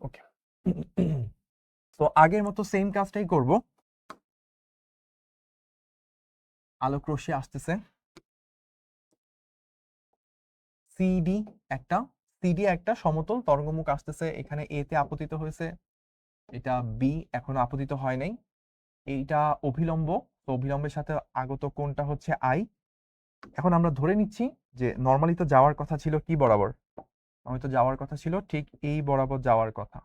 ওকে, তো আগের মতো সেম কাজটাই করব। আলোক রশ্মি আসতেছে, সিডি একটা সিডি একটা সমতল তরঙ্গমুখ আসতেছে, এখানে এ তে আপতিত হয়েছে, এটা বি এখনো আপতিত হয় নাই, এইটা অভিলম্ব, তো অভিলম্বের সাথে আগত কোণটা হচ্ছে আই। এখন আমরা ধরে নিচ্ছি যে নর্মালি তো যাওয়ার কথা ছিল কি বরাবর, আমি তো যাওয়ার কথা ছিল ঠিক এই বরাবর যাওয়ার কথা।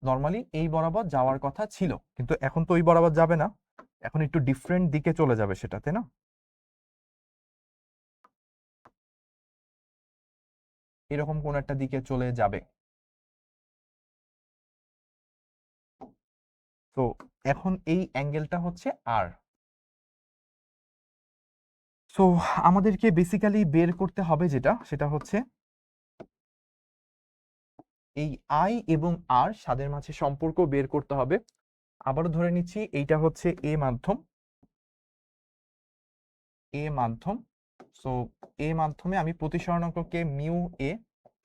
নর্মালি এই বরাবর যাওয়ার কথা ছিল, কিন্তু এখন তো ওই বরাবর যাবে না, এখন একটু ডিফারেন্ট দিকে চলে যাবে সেটাতে না, এরকম কোন একটা দিকে চলে যাবে। তো এখন এই অ্যাঙ্গেলটা হচ্ছে আর। সো আমাদেরকে বেসিক্যালি বের করতে হবে যেটা, সেটা হচ্ছে এই আই এবং আর স্বাদের মাঝে সম্পর্ক বের করতে হবে। আবারও ধরে নিচ্ছি এইটা হচ্ছে এ মাধ্যম, এ মাধ্যম। সো এ মাধ্যমে আমি প্রতিসরণাঙ্ককে মিউ এ,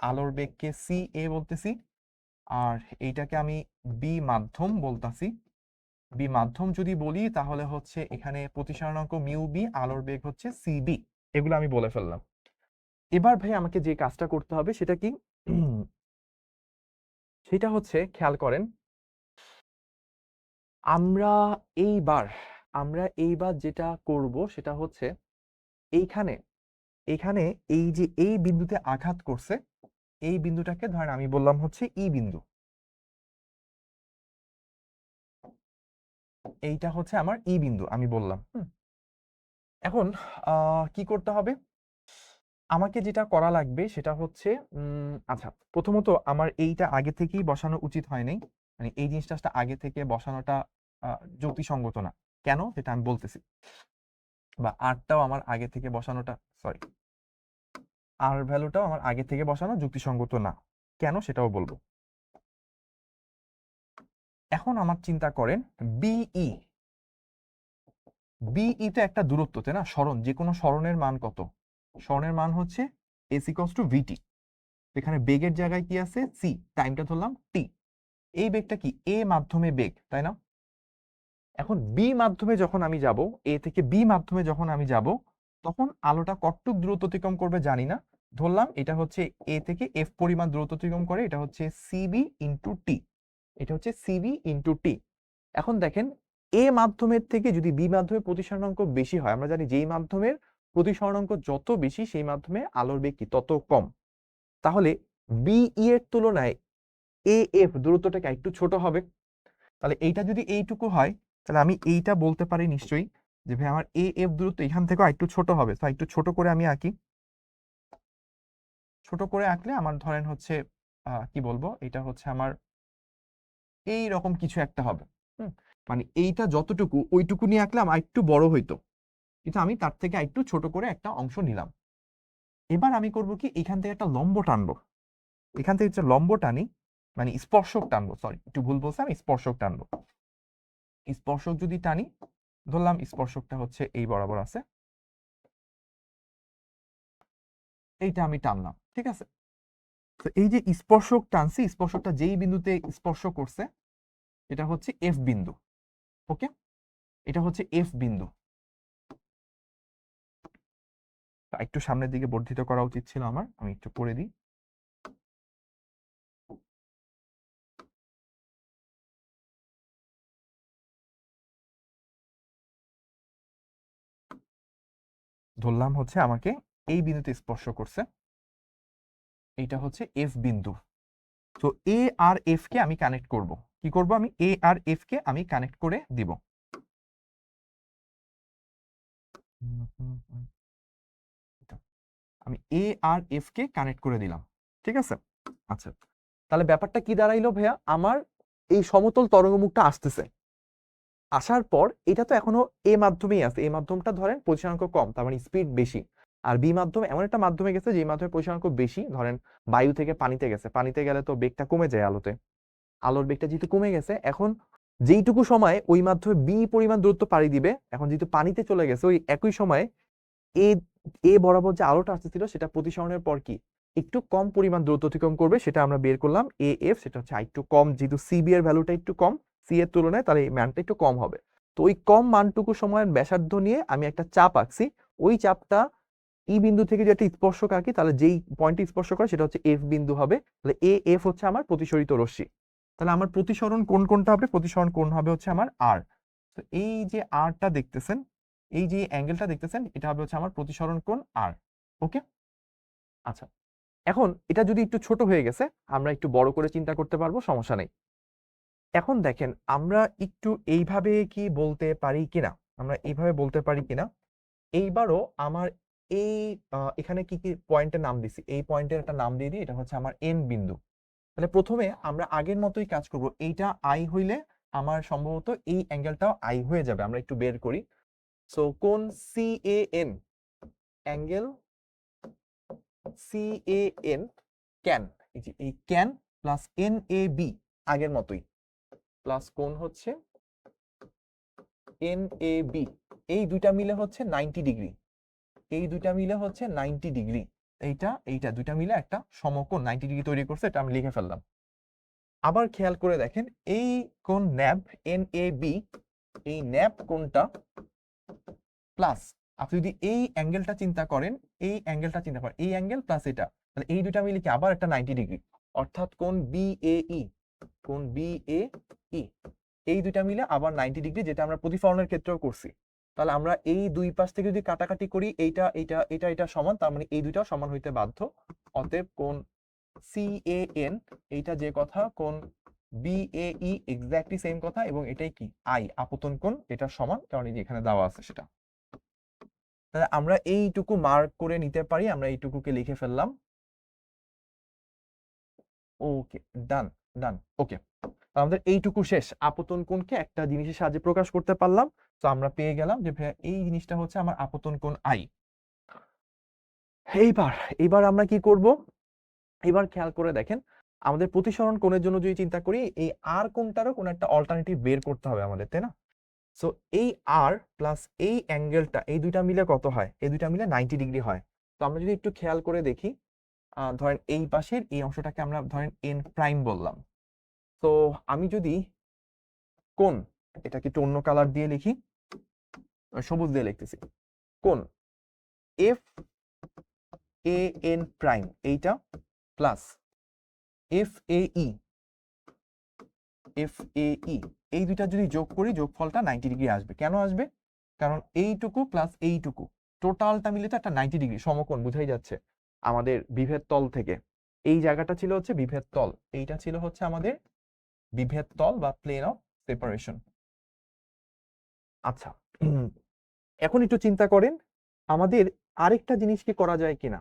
আলোর বেগকে সি এ বলতেছি, আর এইটাকে আমি বি মাধ্যম বলতাছি। বি মাধ্যম যদি বলি তাহলে হচ্ছে এখানে প্রতিসরণাঙ্ক মিউ বি, আলোর বেগ হচ্ছে সি বি। এগুলো আমি বলে ফেললাম। এবার ভাই আমাকে যে কাজটা করতে হবে সেটা কি, সেটা হচ্ছে খেয়াল করেন, আমরা এইবার আমরা এইবার যেটা করব সেটা হচ্ছে এইখানে এখানে এই যে এই বিন্দুতে আঘাত করছে, এই বিন্দুটাকে ধরেন আমি বললাম হচ্ছে ই বিন্দু, এইটা হচ্ছে আমার ই বিন্দু আমি বললাম। এখন কি করতে হবে, আমাকে যেটা করা লাগবে সেটা হচ্ছে আচ্ছা, প্রথমত আমার এইটা আগে থেকেই বসানো উচিত হয় নাই, মানে এই জিনিসটা আগে থেকে বসানোটা যুক্তিসঙ্গত না। কেন সেটা আমি বলতেছি, বা আরটাও আমার আগে থেকে বসানোটা, সরি, আর ভ্যালুটাও আমার আগে থেকে বসানো যুক্তিসঙ্গত না, কেন সেটাও বলবো। এখন আমার চিন্তা করেন বিই, বিই তো একটা দূরত্ব, তাই না? সরণ, যে কোনো সরণের মান কত? সরণের মান হচ্ছে এস ইকুয়ালস টু ভিটি। এখানে বেগের জায়গায় কি আছে? সি, টাইমটা ধরলাম টি। এই বেগটা কি? এ মাধ্যমে বেগ, তাই না? এখন বি মাধ্যমে যখন আমি যাব, এ থেকে বি মাধ্যমে যখন আমি যাব, তখন আলোটা কতটুক দূরত্ব অতিক্রম করবে জানি না, ধরলাম এটা হচ্ছে এ থেকে এফ পরিমাণ দূরত্ব অতিক্রম করে, এটা হচ্ছে সিবি ইন্টু টি, এটা হচ্ছে সিবি ইন্টু টি। এখন দেখেন এ মাধ্যমের থেকে যদি বি মাধ্যমে প্রতিসরণাঙ্ক বেশি হয়, আমরা জানি যেই মাধ্যমের প্রতিসরণাঙ্ক যত বেশি সেই মাধ্যমে আলোর বেগ কি তত কম, তাহলে বিই এর তুলনায় এ এফ দূরত্বটাকে একটু ছোট হবে। তাহলে এইটা যদি এইটুকু হয়, তাহলে আমি এইটা বলতে পারি নিশ্চয়ই যে ভাই আমার এ এফ দূরত্ব এখান থেকে একটু ছোট হবে। তো একটু ছোট করে আমি আঁকি, ছোট করে আঁকলে আমার ধরেন হচ্ছে কি বলবো, এটা হচ্ছে আমার এই রকম কিছু একটা হবে। মানে এইটা যতটুকু ওইটুকু নিয়ে আঁকলে আমার একটু বড় হইতো, কিন্তু আমি তার থেকে একটু ছোট করে একটা অংশ নিলাম। এবার আমি করব কি, এখান থেকে একটা লম্ব টানবো, এখান থেকে একটা লম্ব টানি, মানে স্পর্শক টানবো, সরি একটু ভুল বলছি, আমি স্পর্শক টানবো। স্পর্শক যদি টানি, ধরলাম স্পর্শকটা হচ্ছে এই বরাবর আছে, এইটা আমি টানলাম, ঠিক আছে? তো এই যে স্পর্শক টানছি, স্পর্শকটা যেই বিন্দুতে স্পর্শ করছে এটা হচ্ছে এফ বিন্দু। ওকে, এটা হচ্ছে এফ বিন্দু। একটু সামনের দিকে বর্ধিত করা উচিত ছিল আমার, আমি একটু করে দিই। ধরলাম হচ্ছে আমাকে এই বিন্দুতে স্পর্শ করছে, এইটা হচ্ছে এফ বিন্দু। তো এ আর এফ কে আমি কানেক্ট করব, কি করব, আমি এ আর এফ কে আমি কানেক্ট করে দিব। আমি এ আর এফ কে কানেক্ট করে দিলাম, ঠিক আছে? আচ্ছা, তাহলে ব্যাপারটা কি দাঁড়াইলো ভাইয়া, আমার এই সমতল তরঙ্গমুখটা আসতেছে, আসার পর এটা তো এখনো এ মাধ্যমেই আছে, এ মাধ্যমটা ধরেন পরিসীমাঙ্ক কম, তার মানে স্পিড বেশি। আর বি মাধ্যম এমন একটা মাধ্যমে গেছে যে মাধ্যমে পরিসীমাঙ্ক বেশি, ধরেন বায়ু থেকে পানিতে গেছে, পানিতে গেলে তো বেগটা কমে যায় আলোতে, আলোর বেগটা যেহেতু কমে গেছে, এখন যেইটুকু সময় ওই মাধ্যমে বি পরিমাণ দূরত্ব পাড়ি দিবে, এখন যেহেতু পানিতে চলে গেছে, ওই একই সময় এ এ বরাবর যে আলোটা আসতেছিল সেটা প্রতিসরণের পর কি একটু কম পরিমাণ দূরত্ব অতিক্রম করবে, সেটা আমরা বের করলাম এ এফ, সেটা হচ্ছে একটু কম, যেহেতু সিবি এর ভ্যালুটা একটু কম সি এর তুলনায়, তাহলে এই মানটা একটু কম হবে। তো ওই কম মানটুকু সময়ের ব্যাসার্ধ নিয়ে আমি একটা চাপ আঁকছি, ওই চাপটা ই বিন্দু থেকে যদি একটা স্পর্শক আঁকি, তাহলে যেই পয়েন্টে স্পর্শ করে সেটা হচ্ছে এফ বিন্দু হবে। তাহলে এ এফ হচ্ছে আমার প্রতিসরিত রশ্মি। তাহলে আমার প্রতিসরণ কোণ কোনটা হবে? প্রতিসরণ কোণ হবে হচ্ছে আমার আর। তো এই যে আরটা দেখতেছেন, এই যে অ্যাঙ্গেলটা দেখতেছেন, এটা হবে হচ্ছে আমার প্রতিসরণ কোণ আর। ওকে, আচ্ছা, এখন এটা যদি একটু ছোট হয়ে গেছে, আমরা একটু বড় করে চিন্তা করতে পারবো, সমস্যা নেই। এখন দেখেন আমরা একটু এইভাবে কি বলতে পারি কিনা, আমরা এইভাবে বলতে পারি কিনা, এইবারও আমার এই এখানে কি কি পয়েন্টের নাম দিছি, এই পয়েন্টের একটা নাম দিয়ে দিই, এটা হচ্ছে আমার এন বিন্দু। তাহলে প্রথমে আমরা আগের মতোই কাজ করব, এইটা আই হইলে আমার সম্ভবত এই অ্যাঙ্গেলটাও আই হয়ে যাবে, আমরা একটু বের করি। সো কোণ CAN, অ্যাঙ্গেল CAN, ক্যান, এই যে এই ক্যান প্লাস NAB আগের মতোই, প্লাস কোণ হচ্ছে NAB, এই দুইটা মিলে হচ্ছে 90 ডিগ্রি, এই দুইটা মিলে হচ্ছে 90 ডিগ্রি, এইটা দুইটা মিলে একটা সমকোণ 90 ডিগ্রি তৈরি করছে, এটা আমি লিখে ফেললাম। আবার খেয়াল করে দেখেন এই কোণ ন্যাব NAB, এই ন্যাব কোণটা প্লাস আপনি যদি এই অ্যাঙ্গেলটা চিন্তা করেন, এই অ্যাঙ্গেলটা চিন্তা করেন, এই অ্যাঙ্গেল প্লাস এটা, তাহলে এই দুইটা মিলে কি আবার একটা 90 ডিগ্রি, অর্থাৎ কোণ BAE, কোণ BAE, এই দুইটা মিলে আবার 90 ডিগ্রি, যেটা আমরা প্রতিফলনের ক্ষেত্রেও করছি। তাহলে আমরা এই দুই পাশ থেকে যদি কাটাকাটি করি, এটা সমান, তার মানে এই দুইটাও সমান হইতে বাধ্য। অতএব কোণ CAN, এইটা যে কথা, কোণ BAE এক্স্যাক্টলি সেম কথা, এবং এটাই কি আই, আপতন কোণ, এটা সমান, কারণ এই যে এখানে দেওয়া আছে সেটা। তাহলে আমরা এইটুকু মার্ক করে নিতে পারি, আমরা এইটুকুকে লিখে ফেললাম। ওকে, ডান ডান, ওকে। আমাদের এইটুকু শেষ, আপতন কোণকে একটা জিনিসের সাহায্যে প্রকাশ করতে পারলাম। তো আমরা পেয়ে গেলাম যে এই জিনিসটা হচ্ছে আমার আপতন কোণ আই। এইবার আমরা কি করব, এবার খেয়াল করে দেখেন, আমাদের প্রতিসরণ কোণের জন্য যদি চিন্তা করি, এই আর কোণটারও কোনো একটা অল্টারনেটিভ বের করতে হবে আমাদের, তাই না? সো এই আর প্লাস এই অ্যাঙ্গেলটা, এই দুইটা মিলে কত হয়? এই দুইটা মিলে 90 ডিগ্রি হয়। তো আমরা যদি একটু খেয়াল করে দেখি, ধরেন এই পাশের এই অংশটাকে আমরা ধরেন এন প্রাইম বললাম। তো আমি যদি কোণ, এটাকে একটু অন্য কালার দিয়ে লিখি, সবুজ দিয়ে লিখতেছি, কোণ FAN প্রাইম এইটা প্লাস FAE, এই দুইটা যদি যোগ করি, যোগফলটা 90 ডিগ্রি আসবে। কেন আসবে? কারণ এইটুকু প্লাস এইটুকু টোটালটা মিলে তো একটা 90 ডিগ্রি সমকোণ, বুঝাই যাচ্ছে আমাদের বিভেদ তল থেকে। এই জায়গাটা ছিল হচ্ছে বিভেদ তল, এইটা ছিল হচ্ছে আমাদের বিভেদ তল বা প্লেন অফ সেপারেশন। আচ্ছা, এখন একটু চিন্তা করেন আমাদের আরেকটা জিনিস কি করা যায় কিনা।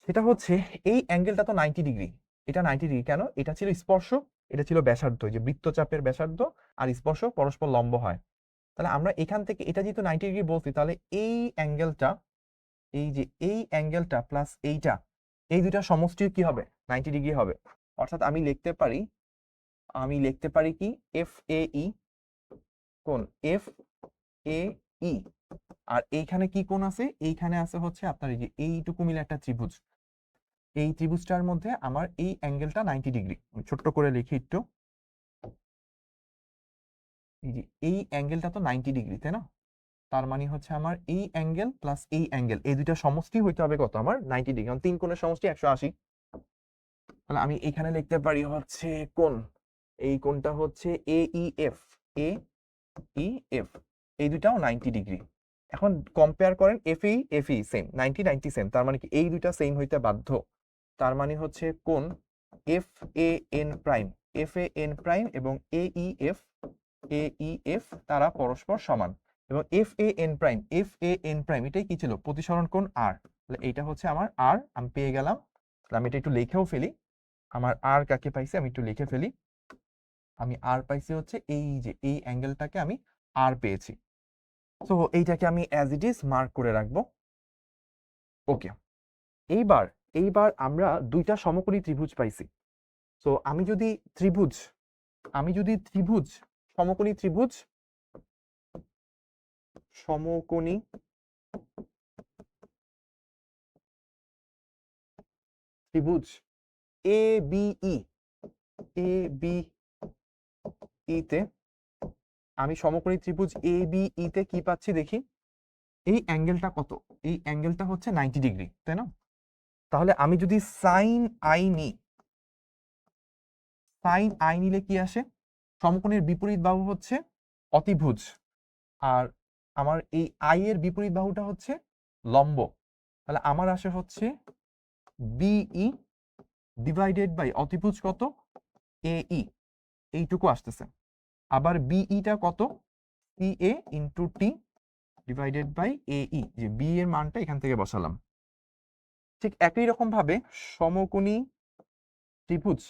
সেটা হচ্ছে এই অ্যাঙ্গেলটা তো 90 ডিগ্রি, এটা 90 ডিগ্রি কেন? এটা ছিল স্পর্শক, এটা ছিল ব্যাসার্ধ, যে বৃত্তচাপের ব্যাসার্ধ আর স্পর্শক পরস্পর লম্ব হয়। তাহলে আমরা এখান থেকে এটা যেহেতু 90 ডিগ্রি বলছি, তাহলে এই অ্যাঙ্গেলটা, এই যে এই অ্যাঙ্গেলটা প্লাস এইটা, এই দুইটা সমষ্টি কি হবে? 90 ডিগ্রি হবে। অর্থাৎ আমি লিখতে পারি কি FAE, কোণ FAE, আর এইখানে কি কোণ আছে? এইখানে আছে হচ্ছে আপনার এই যে এইটুকু মিলে একটা ত্রিভুজ, এই ত্রিভুজটার মধ্যে আমার এই অ্যাঙ্গেলটা 90 ডিগ্রি। ছোট্ট করে লিখি একটু, এই যে এই অ্যাঙ্গেলটা তো 90 ডিগ্রি, তাই না? তার মানে হচ্ছে আমার এই অ্যাঙ্গেল প্লাস এই অ্যাঙ্গেল, এই দুইটা সমষ্টি হইতে হবে কত? আমার 90 ডিগ্রি, কারণ তিন কোণের সমষ্টি 180। তাহলে আমি এখানে লিখতে পারি হচ্ছে কোণ, এই কোণটা হচ্ছে AEF, AEF, এই দুইটাও 90 ডিগ্রি। এখন কম্পেয়ার করেন FE সেম, 90 90 সেম, তার মানে কি এই দুইটা সেম হইতে বাধ্য। তার মানে হচ্ছে কোণ FAN প্রাইম এবং AEF তারা পরস্পর সমান, এবং FAN প্রাইম এটাই কি ছিল? প্রতিসরণ কোণ R। তাহলে এইটা হচ্ছে আমার R, আমি পেয়ে গেলাম। আমি এটা একটু লিখেও ফেলি, আমার R কাকে পাইছি আমি একটু লিখে ফেলি। আমি R পাইছি হচ্ছে এই যে এই অ্যাঙ্গেলটাকে আমি R পেয়েছি। তো এইটাকে আমি অ্যাজ ইট ইজ মার্ক করে রাখবো। ওকে, এইবার আমরা দুইটা সমকোণী ত্রিভুজ পাইছি। তো আমি যদি সমকোণী ত্রিভুজ ABE তে, আমি সমকোণী ত্রিভুজ ABE তে কি পাচ্ছি দেখি, এই অ্যাঙ্গেলটা কত? এই অ্যাঙ্গেলটা হচ্ছে 90 ডিগ্রি, তাই না? তাহলে আমি যদি সাইন আই নিলে কি আসে? সমকোণের বিপরীত বাহু হচ্ছে অতিভুজ, আর আমার এই আই এর বিপরীত বাহুটা হচ্ছে লম্ব। তাহলে আমার আসে হচ্ছে BE ডিভাইডেড বাই অতিভুজ কত? AE, এইটুকু আসতেছে। আবার BE-টা কত? CA into T divided by AE, যে বি এর মানটা এখান থেকে বসালাম। ঠিক একই রকম ভাবে সমকোণী ত্রিভুজ,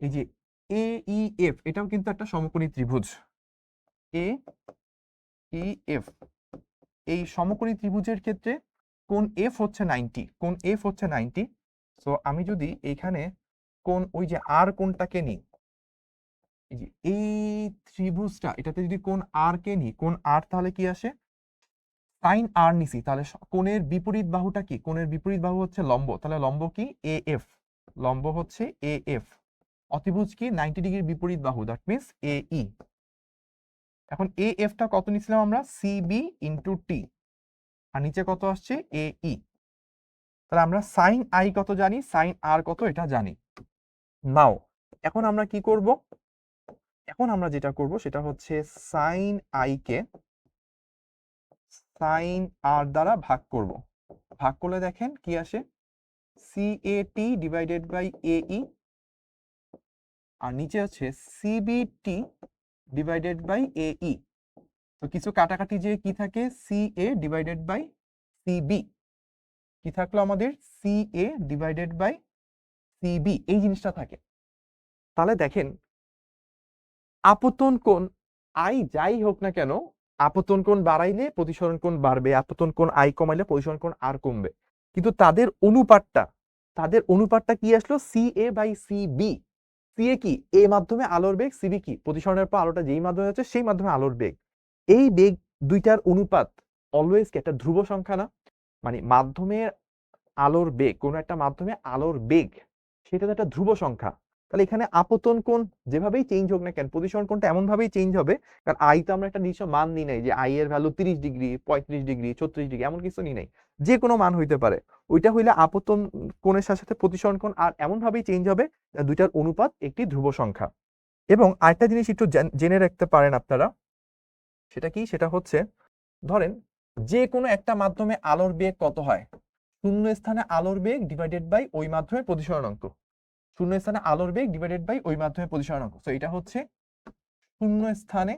এই যে এ ই এফ এটাও কিন্তু একটা সমকোণী ত্রিভুজ। এ ই এফ এই সমকোণী ত্রিভুজের ক্ষেত্রে কোণ এফ হচ্ছে 90, কোণ এফ হচ্ছে 90। সো আমি যদি এইখানে কোণ ওই যে আর কোণটাকে নিই, এই যে এই ত্রিভুজটা এটাতে যদি কোণ আর কে নিই, কোণ আর তাহলে কি আসে, সাইন আর নিছি, তাহলে কোণের বিপরীত বাহুটা কি, কোণের বিপরীত বাহু হচ্ছে লম্ব, তাহলে লম্ব কি এ এফ, লম্ব হচ্ছে এ এফ। অতিভুজ কি 90 ডিগ্রির বিপরীত বাহু, দ্যাট মিনস এ ই। এখন এ এফটা কত নিছিলাম আমরা, সিবি ইন্টু টি, আর নিচে কত আসছে এ ই। তাহলে আমরা সাইন আই কত জানি, সাইন আর কত এটা জানি। নাও এখন আমরা কি করব, এখন আমরা যেটা করব সেটা হচ্ছে সাইন আই কে সাইন আর দ্বারা ভাগ করব। ভাগ করলে দেখেন কি আসে, C A T divided by A E, আর নিচে হচ্ছে CBT divided by A E. তো কিছু কাটাকাটি যে কি থাকে, C A divided by CB, কি থাকলো আমাদের C A divided by CB, এই জিনিসটা থাকে। তাহলে দেখেন আপতন কোণ আই যাই হোক না কেন, আপতন কোণ বাড়াইলে প্রতিসরণ কোণ বাড়বে, আপতন কোণ আই কমাইলে প্রতিসরণ কোণ আর কমবে, কিন্তু তাদের অনুপাতটা কি আসলো, C A by CB. C A কি এ মাধ্যমে আলোর বেগ, সিবি কি প্রতিসরণের পর আলোটা যেই মাধ্যমে যাচ্ছে সেই মাধ্যমে আলোর বেগ। এই বেগ দুইটার অনুপাত অলওয়েজ কি একটা ধ্রুব সংখ্যা না, মানে মাধ্যমের আলোর বেগ, কোন একটা মাধ্যমে আলোর বেগ সেটা তো একটা ধ্রুব সংখ্যা। তাহলে এখানে আপতন কোণ যেভাবেই চেঞ্জ হোক না কেন, প্রতিসরণ কোণটা এমন ভাবেই চেঞ্জ হবে, কারণ আই তো আমরা একটা নির্দিষ্ট মান নিই নাই যে আই এর ভ্যালু 30 ডিগ্রি 35 ডিগ্রি 36 ডিগ্রি এমন কিছু নিই নাই, যে কোনো মান হইতে পারে। ওইটা হইলে আপতন কোণের সাথে সাথে প্রতিসরণ কোণ আর এমন ভাবেই চেঞ্জ হবে, দুইটার অনুপাত একটি ধ্রুব সংখ্যা। এবং আরেকটা জিনিস একটু জেনে রাখতে পারেন আপনারা, সেটা কি, সেটা হচ্ছে ধরেন যে কোনো একটা মাধ্যমে আলোর বেগ কত হয়, শূন্য স্থানে আলোর বেগ ডিভাইডেড বাই ওই মাধ্যমের প্রতিসরণাঙ্ক, শূন্য স্থানে আলোর বেগ ডিভাইডেড বাই ওই মাধ্যমের প্রতিসরণাঙ্ক। তো এটা হচ্ছে শূন্য স্থানে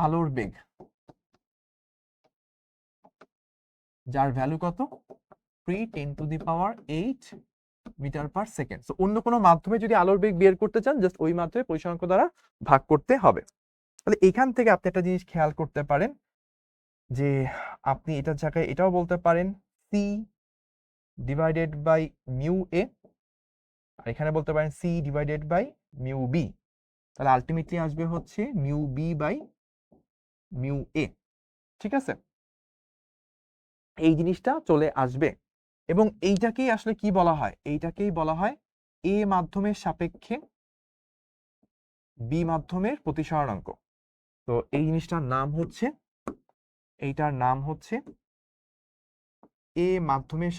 আলোর বেগ, যার ভ্যালু কত 3×10⁸ মিটার পার সেকেন্ড। তো অন্য কোনো মাধ্যমে যদি আলোর বেগ বের করতে চান, জাস্ট ওই মাধ্যমে প্রতিসরণাঙ্ক দ্বারা ভাগ করতে হবে। তাহলে এখান থেকে আপনি একটা জিনিস খেয়াল করতে পারেন যে আপনি এটার জায়গায় এটাও বলতে পারেন C divided by mu A, আর এখানে বলতে পারেন C divided by mu B. তাহলে আলটিমেটলি আসবে হচ্ছে mu B by mu A. ঠিক আছে, এই জিনিসটা চলে আসবে। এবং এইটাকেই আসলে কি বলা হয়, এইটাকেই বলা হয় এ মাধ্যমের সাপেক্ষে বি মাধ্যমের প্রতিসরণাঙ্ক। তো এই জিনিসটার নাম হচ্ছে, এইটার নাম হচ্ছে এ মাধ্যমের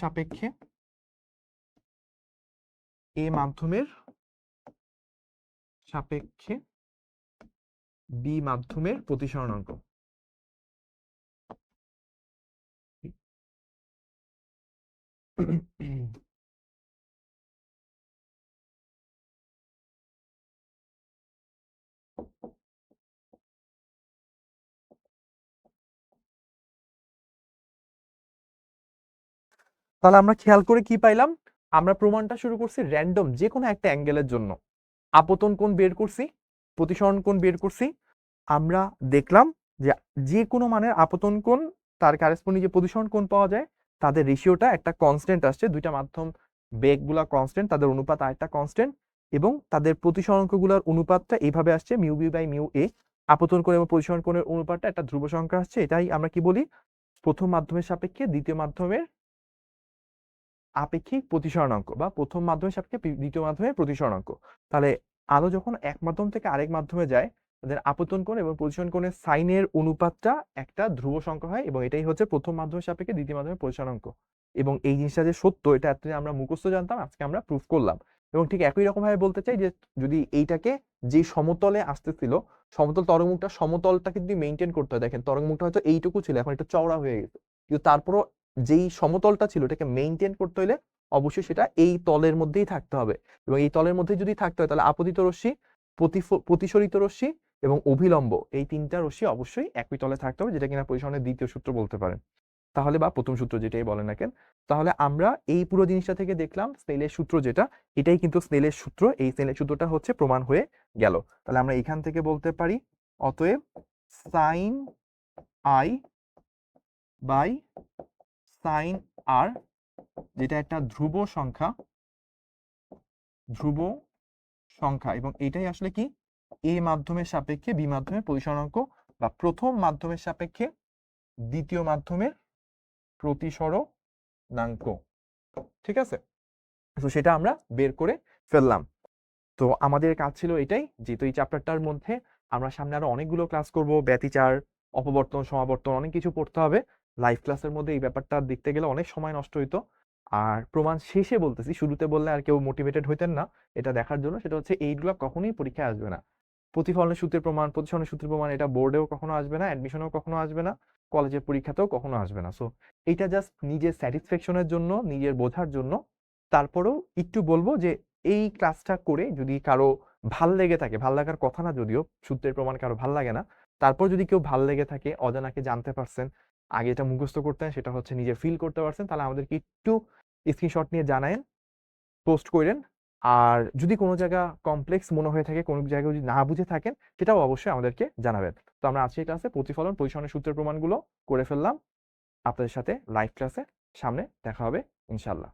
সাপেক্ষে বি মাধ্যমের প্রতিসরণাঙ্ক। তাহলে আমরা খেয়াল করে কি পাইলাম, আমরা প্রমাণটা শুরু করছি র্যান্ডম যে কোনো একটা অ্যাঙ্গেলের জন্য, আপতন কোণ বের করছি, প্রতিসরণ কোণ বের করছি, আমরা দেখলাম যে যে কোনো মানের আপতন কোণ তার কারেসপন্ডিং যে প্রতিসরণ কোণ পাওয়া যায় তাদের রেশিওটা একটা কনস্ট্যান্ট আসছে, দুইটা মাধ্যম বেগগুলা কনস্ট্যান্ট, তাদের অনুপাত আরেকটা কনস্ট্যান্ট, এবং তাদের প্রতিসরণাঙ্কগুলোর অনুপাতটা এইভাবে আসছে mu B by mu A. আপতন কোণ এবং প্রতিসরণ কোণের অনুপাতটা একটা ধ্রুব সংখ্যা আসছে, এটাই আমরা কি বলি, প্রথম মাধ্যমের সাপেক্ষে দ্বিতীয় মাধ্যমের আপেক্ষিক প্রতিসরণাঙ্ক, বা প্রথম মাধ্যমের সাপেক্ষে দ্বিতীয় মাধ্যমের প্রতিসরণাঙ্ক। তাহলে আলো যখন এক মাধ্যম থেকে আরেক মাধ্যমে যায়, তাদের আপতন কোণ এবং প্রতিসরণ কোণের সাইনের অনুপাতটা একটা ধ্রুব সংখ্যা হয়, এবং এটাই হচ্ছে প্রথম মাধ্যমের সাপেক্ষে দ্বিতীয় মাধ্যমের প্রতিসরণাঙ্ক। এবং এই জিনিসটা যে সত্য এটা এতদিন আমরা মুখস্থ জানতাম, আজকে আমরা প্রুফ করলাম। এবং ঠিক একই রকম ভাবে বলতে চাই যে যদি এইটাকে যে সমতলে আসতেছিল, সমতল তরঙ্গমুখটা, সমতলটাকে যদি মেইনটেইন করতে হয়, দেখেন তরঙ্গমুখটা হয়তো এইটুকু ছিল, এখন এটা চওড়া হয়ে গেছে, কিন্তু তারপরও যেই সমতলটা ছিল এটাকে মেইনটেইন করতে হলে অবশ্যই সেটা এই তলের মধ্যেই থাকতে হবে। এবং এই তলের মধ্যে যদি থাকতে হয় তাহলে আপতিত রশ্মি, প্রতিসরিত রশ্মি এবং অভিলম্ব, এই ৩টা রশ্মি অবশ্যই একই তলে থাকতে হবে, যেটা কিনা পরিসরণের দ্বিতীয় সূত্র বলতে পারেন। তাহলে বা প্রথম সূত্র যেটাই বলেন না কেন, তাহলে আমরা এই পুরো জিনিসটা থেকে দেখলাম স্নেলের সূত্র যেটা, এটাই কিন্তু স্নেলের সূত্র। এই স্নেলের সূত্রটা হচ্ছে প্রমাণ হয়ে গেল। তাহলে আমরা এখান থেকে বলতে পারি অতএব সাইন আই বাই সাইন আর, যেটা একটা ধ্রুব সংখ্যা এবং এটাই আসলে কি এ মাধ্যমের সাপেক্ষে বি মাধ্যমের পরিসরাঙ্ক, বা প্রথম মাধ্যমের সাপেক্ষে দ্বিতীয় মাধ্যমের প্রতিসরণাঙ্ক। ঠিক আছে, তো সেটা আমরা বের করে ফেললাম। তো আমাদের কাজ ছিল এটাই, যেহেতু এই চ্যাপ্টারটার মধ্যে আমরা সামনে আরো অনেকগুলো ক্লাস করব, ব্যতিচার, অপবর্তন, সমাবর্তন, অনেক কিছু পড়তে হবে। লাইভ ক্লাসের মধ্যে এই ব্যাপারটা দেখতে গেলে অনেক সময় নষ্ট হইতো। আর প্রমাণ শেষে বলতেছি, শুরুতে বললে আর কেউ মোটিভেটেড হইতেন না এটা দেখার জন্য। সেটা হচ্ছে এইগুলো কখনোই পরীক্ষায় আসবে না। প্রতিফলনের সূত্রের প্রমাণ, প্রতিসরণের সূত্রের প্রমাণ, এটা বোর্ডেও কখনো আসবে না, অ্যাডমিশনেও কখনো আসবে না, কলেজের পরীক্ষাতেও কখনো আসবে না। সো এইটা জাস্ট নিজের স্যাটিসফ্যাকশনের জন্য, নিজের বোঝার জন্য। তারপরেও একটু বলবো যে এই ক্লাসটা করে যদি কারো ভাল লেগে থাকে, ভাল লাগার কথা না যদিও, সূত্রের প্রমাণ কারো ভাল লাগে না, তারপর যদি কেউ ভাল লেগে থাকে, অজানাকে জানতে পারছেন, আগে এটা মুখস্থ করতেন সেটা হচ্ছে নিজে ফিল করতে পারছেন, তাহলে আমাদেরকে একটু স্ক্রিনশট নিয়ে জানায়েন, পোস্ট করেন। আর যদি কোনো জায়গা কমপ্লেক্স মনে হয়ে থাকে, কোনো জায়গায় যদি না বুঝে থাকেন, সেটাও অবশ্যই আমাদেরকে জানাবেন। তো আমরা আজকের ক্লাসে প্রতিফলন, পরিসরণের সূত্রের প্রমাণগুলো করে ফেললাম। আপনাদের সাথে লাইভ ক্লাসে সামনে দেখা হবে ইনশাল্লাহ।